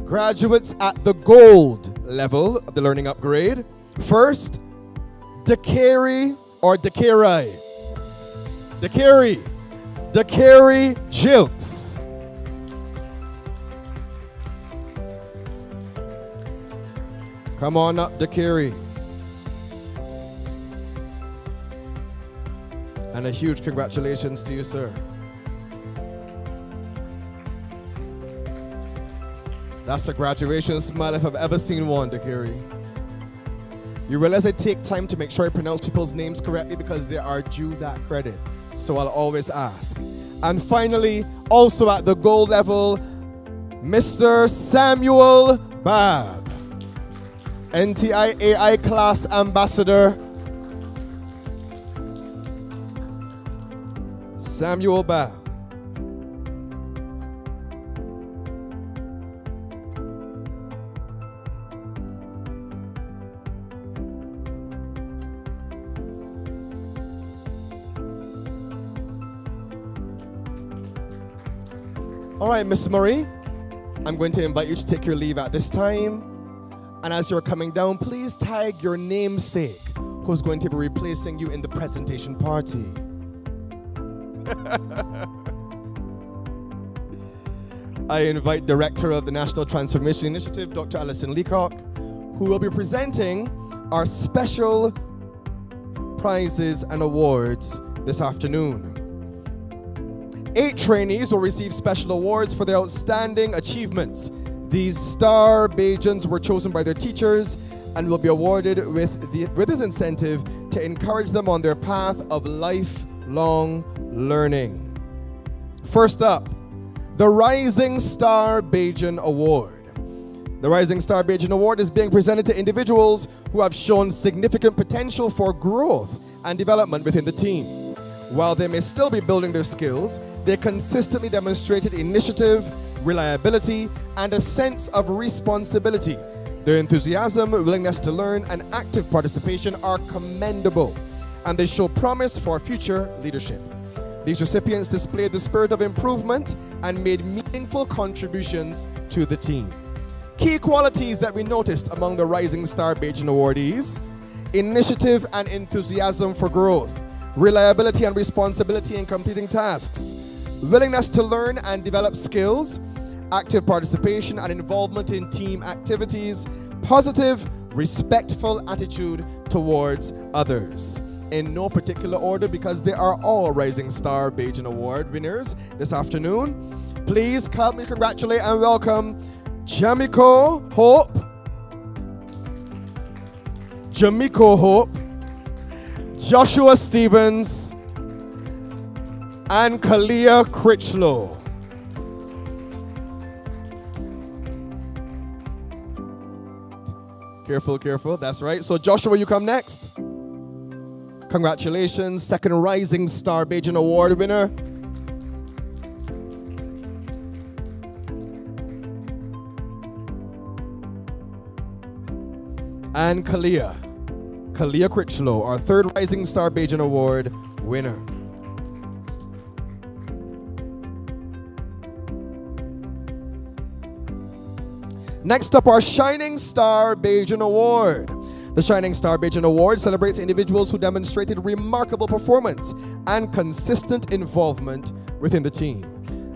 graduates at the gold level of the learning upgrade. First, Dakari Jilks. Come on up, Dakari. And a huge congratulations to you, sir. That's a graduation smile if I've ever seen one, Dakari. You realize I take time to make sure I pronounce people's names correctly because they are due that credit. So I'll always ask. And finally, also at the gold level, Mr. Samuel Babb, NTI-AI class ambassador. Samuel Babb. All right, Miss Murray, I'm going to invite you to take your leave at this time. And as you're coming down, please tag your namesake, who's going to be replacing you in the presentation party. I invite Director of the National Transformation Initiative, Dr. Alison Leacock, who will be presenting our special prizes and awards this afternoon. 8 trainees will receive special awards for their outstanding achievements. These star Bajans were chosen by their teachers and will be awarded with this incentive to encourage them on their path of lifelong learning. First up, the Rising Star Bajan Award. The Rising Star Bajan Award is being presented to individuals who have shown significant potential for growth and development within the team. While they may still be building their skills, they consistently demonstrated initiative, reliability, and a sense of responsibility. Their enthusiasm, willingness to learn, and active participation are commendable, and they show promise for future leadership. These recipients displayed the spirit of improvement and made meaningful contributions to the team. Key qualities that we noticed among the Rising Star Bajan awardees: initiative and enthusiasm for growth, reliability and responsibility in completing tasks, willingness to learn and develop skills, active participation and involvement in team activities, positive, respectful attitude towards others. In no particular order, because they are all Rising Star Bajan Award winners this afternoon. Please help me congratulate and welcome Jamiko Hope, Joshua Stevens, and Kalia Critchlow. Careful, that's right. So Joshua, you come next. Congratulations, second Rising Star Bajan Award winner. And Kalia Critchlow, our third Rising Star Bajan Award winner. Next up, our Shining Star Bajan Award. The Shining Star Bajan Award celebrates individuals who demonstrated remarkable performance and consistent involvement within the team.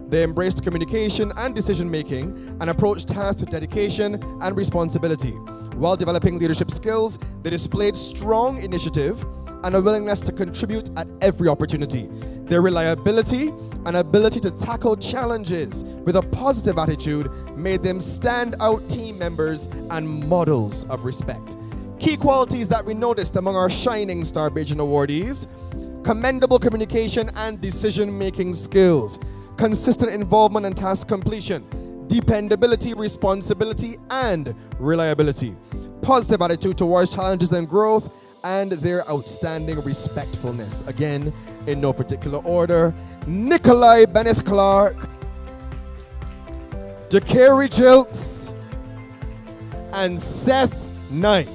They embraced communication and decision-making and approached tasks with dedication and responsibility. While developing leadership skills, they displayed strong initiative and a willingness to contribute at every opportunity. Their reliability and ability to tackle challenges with a positive attitude made them standout team members and models of respect. Key qualities that we noticed among our Shining Star Bajan awardees: commendable communication and decision-making skills, consistent involvement and task completion, dependability, responsibility, and reliability, positive attitude towards challenges and growth, and their outstanding respectfulness. Again, in no particular order: Nikolai Bennett Clark, Dakari Jilks, and Seth Knight.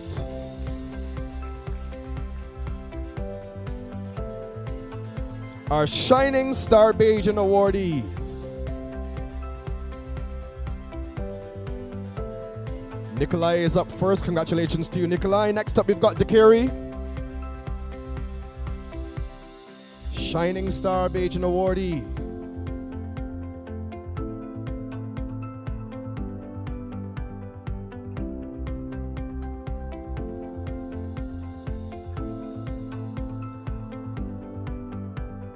Our Shining Star Bajan awardees. Nikolai is up first. Congratulations to you, Nikolai. Next up, we've got Dakari. Shining Star Bajan awardee.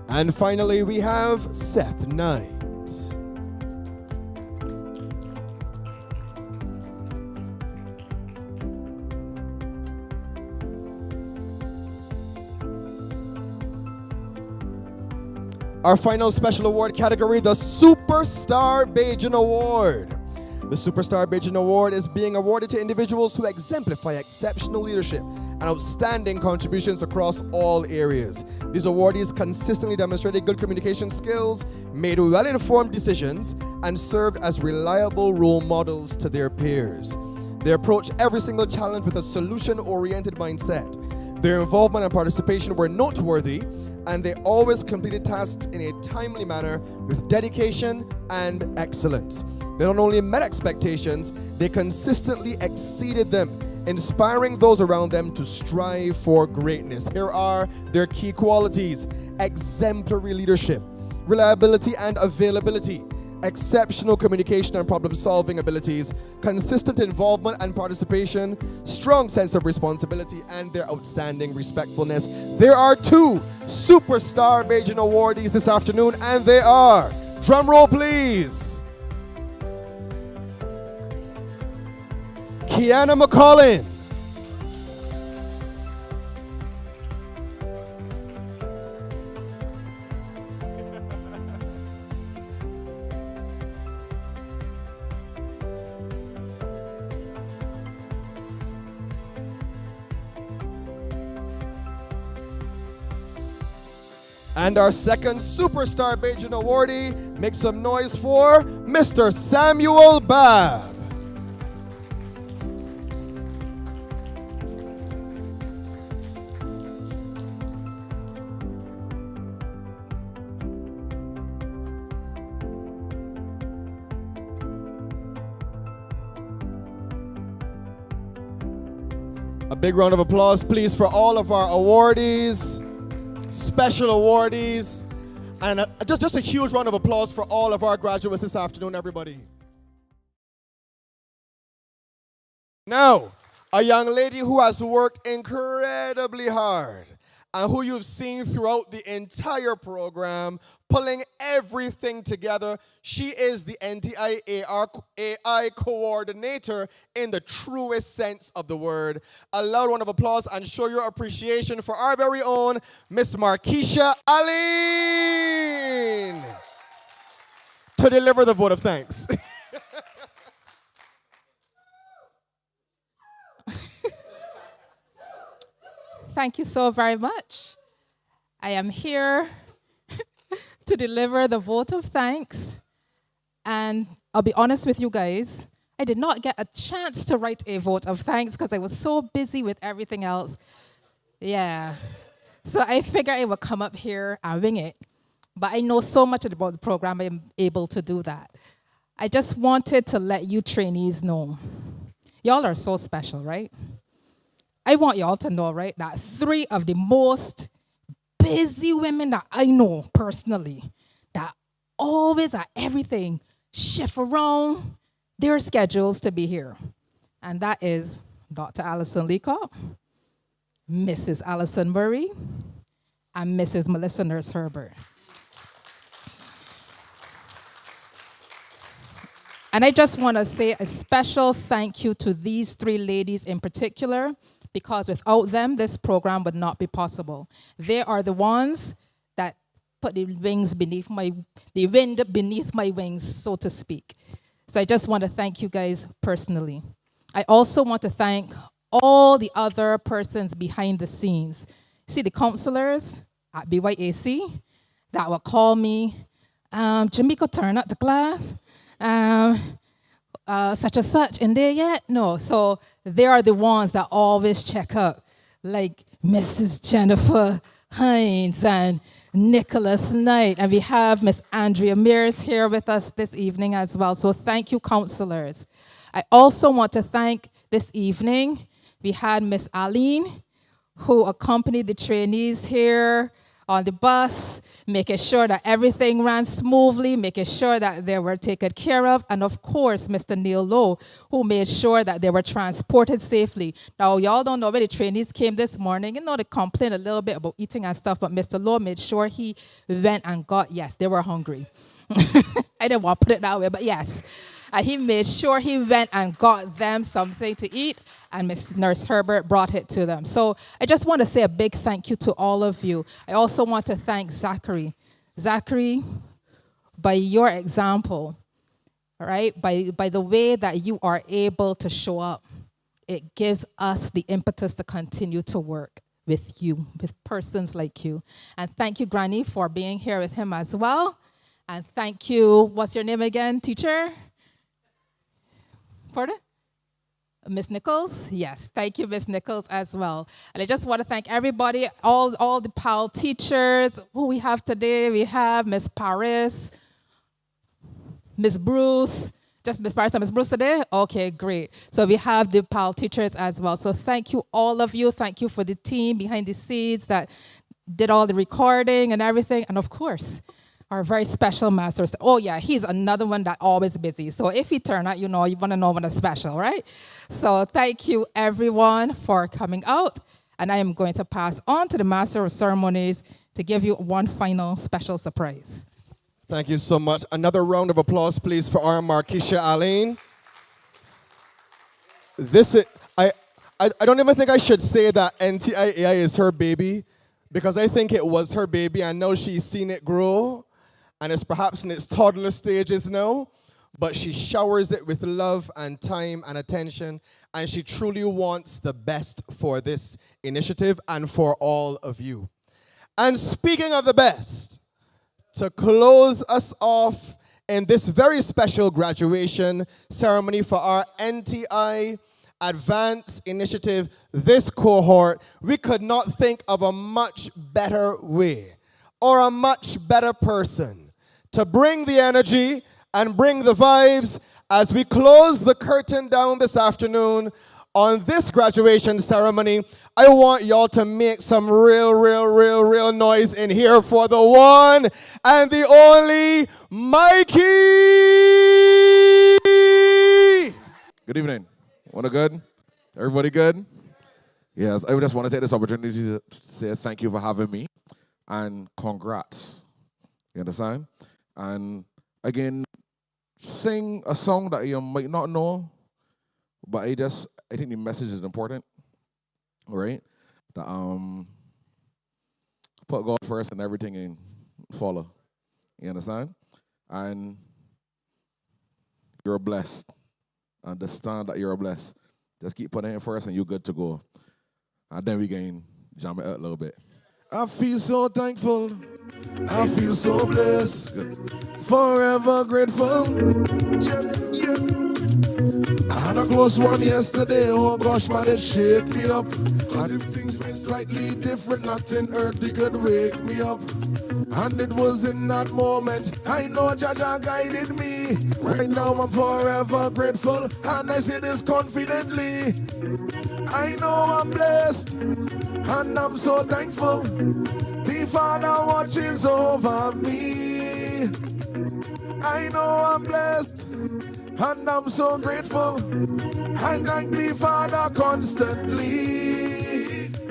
And finally, we have Seth Knight. Our final special award category, the Superstar Bajan Award. The Superstar Bajan Award is being awarded to individuals who exemplify exceptional leadership and outstanding contributions across all areas. These awardees consistently demonstrated good communication skills, made well-informed decisions, and served as reliable role models to their peers. They approached every single challenge with a solution-oriented mindset. Their involvement and participation were noteworthy, and they always completed tasks in a timely manner with dedication and excellence. They not only met expectations, they consistently exceeded them, inspiring those around them to strive for greatness. Here are their key qualities: exemplary leadership, reliability and availability, exceptional communication and problem-solving abilities, consistent involvement and participation, strong sense of responsibility, and their outstanding respectfulness. There are two Superstar Bajan awardees this afternoon, and they are, drum roll please, Kiana McCollin, and our second Superstar Bajan awardee, make some noise for Mr. Samuel Babb. A big round of applause, please, for all of our awardees, special awardees, and just a huge round of applause for all of our graduates this afternoon, everybody. Now, a young lady who has worked incredibly hard and who you've seen throughout the entire program, pulling everything together. She is the NTI-AI coordinator in the truest sense of the word. A loud round of applause and show your appreciation for our very own Miss Markeisha Aline to deliver the vote of thanks. Thank you so very much. I am here to deliver the vote of thanks. And I'll be honest with you guys, I did not get a chance to write a vote of thanks because I was so busy with everything else. Yeah. So I figured I would come up here and wing it. But I know so much about the program, I'm able to do that. I just wanted to let you trainees know. Y'all are so special, right? I want y'all to know, right, that 3 of the most busy women that I know personally, that always at everything, shift around their schedules to be here. And that is Dr. Alison Leacock, Mrs. Alison Murray, and Mrs. Melissa Nurse Herbert. And I just want to say a special thank you to these 3 ladies in particular, because without them, this program would not be possible. They are the ones that put the wind beneath my wings, so to speak. So I just want to thank you guys personally. I also want to thank all the other persons behind the scenes. See, the counselors at BYAC that will call me, Jamaica, turn up the class. Such and such, in there yet? No. So they are the ones that always check up, like Mrs. Jennifer Hines and Nicholas Knight. And we have Miss Andrea Mears here with us this evening as well. So thank you, counselors. I also want to thank this evening, we had Miss Aline, who accompanied the trainees here on the bus, making sure that everything ran smoothly, making sure that they were taken care of, and of course, Mr. Neil Lowe, who made sure that they were transported safely. Now, y'all don't know when the trainees came this morning, they complained a little bit about eating and stuff, but Mr. Lowe made sure he went and got, yes, they were hungry. I didn't want to put it that way, but yes. He made sure he went and got them something to eat, and Miss Nurse Herbert brought it to them. So I just want to say a big thank you to all of you. I also want to thank Zachary. Zachary, by your example, all right, by the way that you are able to show up, it gives us the impetus to continue to work with you, with persons like you. And thank you, Granny, for being here with him as well. And thank you, what's your name again, teacher? Pardon? Miss Nichols? Yes, thank you, Miss Nichols, as well. And I just want to thank everybody, all the PAL teachers who we have today. We have Miss Paris, Miss Bruce. Just Miss Paris and Miss Bruce today? Okay, great. So we have the PAL teachers as well. So thank you, all of you. Thank you for the team behind the scenes that did all the recording and everything. And of course, our very special master. Oh yeah, he's another one that always busy. So if he turn out, you want to know when it's special, right? So thank you everyone for coming out. And I am going to pass on to the Master of Ceremonies to give you one final special surprise. Thank you so much. Another round of applause, please, for our Marquisha Aline. I don't even think I should say that NTI-AI is her baby, because I think it was her baby. I know she's seen it grow, and it's perhaps in its toddler stages now, but she showers it with love and time and attention, and she truly wants the best for this initiative and for all of you. And speaking of the best, to close us off in this very special graduation ceremony for our NTI Advanced Initiative, this cohort, we could not think of a much better way or a much better person to bring the energy and bring the vibes as we close the curtain down this afternoon on this graduation ceremony. I want y'all to make some real noise in here for the one and the only Mikey! Good evening. Wanna good? Everybody good? Yes, I just want to take this opportunity to say thank you for having me and congrats. You understand? And again, sing a song that you might not know, but I think the message is important. All right? That put God first and everything and follow. You understand? And you're blessed. Understand that you're blessed. Just keep putting it first and you're good to go. And then we can jam it out a little bit. I feel so thankful. I feel so blessed. Good. Forever grateful. Yeah. I had a close one yesterday, oh gosh, man, it shake me up. And if things went slightly different, nothing earthly could wake me up. And it was in that moment, I know Jaja guided me. Right now I'm forever grateful, and I say this confidently. I know I'm blessed, and I'm so thankful. The Father watches over me. I know I'm blessed, and I'm so grateful. I thank the Father constantly.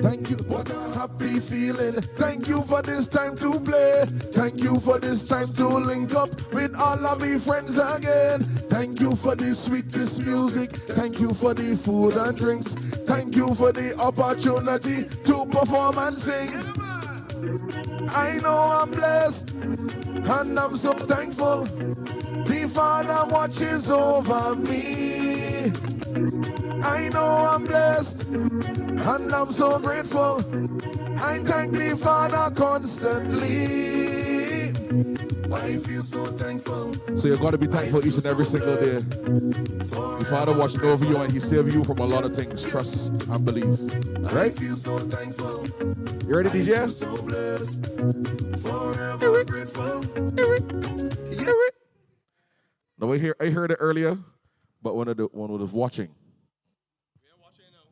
Thank you, what a happy feeling. Thank you for this time to play. Thank you for this time to link up with all of my friends again. Thank you for the sweetest music. Thank you for the food and drinks. Thank you for the opportunity to perform and sing. I know I'm blessed, and I'm so thankful. The Father watches over me. I know I'm blessed, and I'm so grateful. I thank the Father constantly. I feel so thankful. So you got to be thankful each and every single day. The Father watching over you and He saving you from a lot of things. Trust and believe. Right? I feel so thankful. You ready, DJ? I'm so blessed, forever grateful. No, I heard it earlier, but one was watching.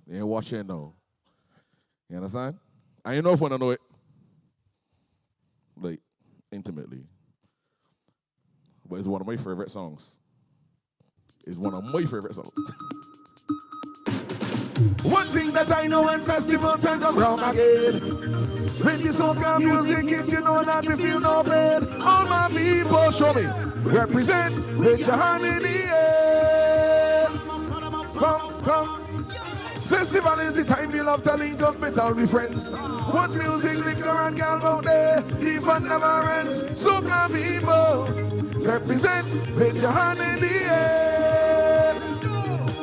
They ain't watching now. You understand? I ain't know if I know it, like, intimately. But it's one of my favorite songs. It's one of my favorite songs. One thing that I know when festival time come round again, when the soca music hits, you know that we feel no pain. All my people show me, represent with your hand in the air. Come, come. Festival is the time we love to link up with all we friends. Once music, liquor and girl out there, the fun never ends. Soca people, represent with your hand in the air.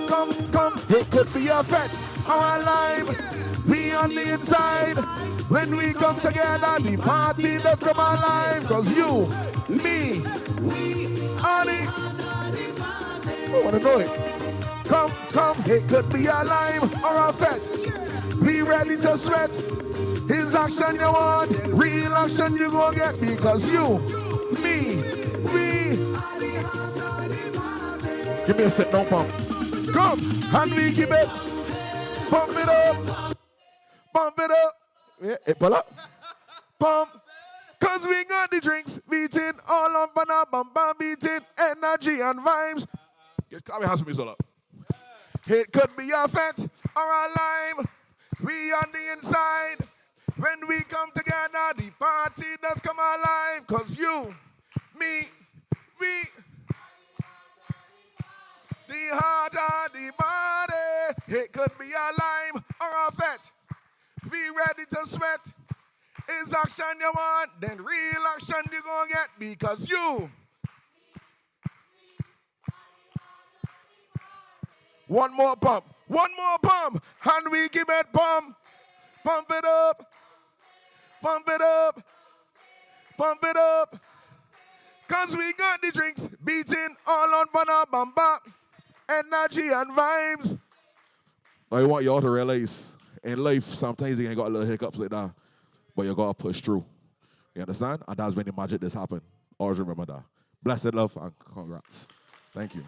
Come, come, it could be a fete or a live. We on the inside. When we come together, the party does come alive. Cause you, me, Annie, I wanna know it. Come, come, it could be a live or a fete. Be ready to sweat. It's action you want, real action you go get. Because you, me, we. Give me a sit down pump. Come, and we keep it. Pump it up. Pump it up. Yeah, it pull up. Pump. Cause we got the drinks beating all up and up and bam beating energy and vibes. Get come hands for me, Zola. It could be a fete or a live. We on the inside. When we come together, the party does come alive. Cause you, me, we. The heart of the body. It could be a live or a fete. Be ready to sweat. Is action you want, then real action you gonna get. Because you. One more pump. One more pump. And we give it pump. Pump it up. Pump it up. Pump it up. Cause we got the drinks beating all on bana bamba. Energy and vibes. I want y'all to realize in life, sometimes you ain't got little hiccups like that, but you gotta push through. You understand? And that's when the magic does happen. Always remember that. Blessed love and congrats. Thank you.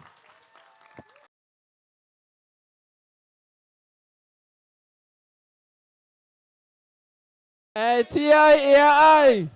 NTI-AI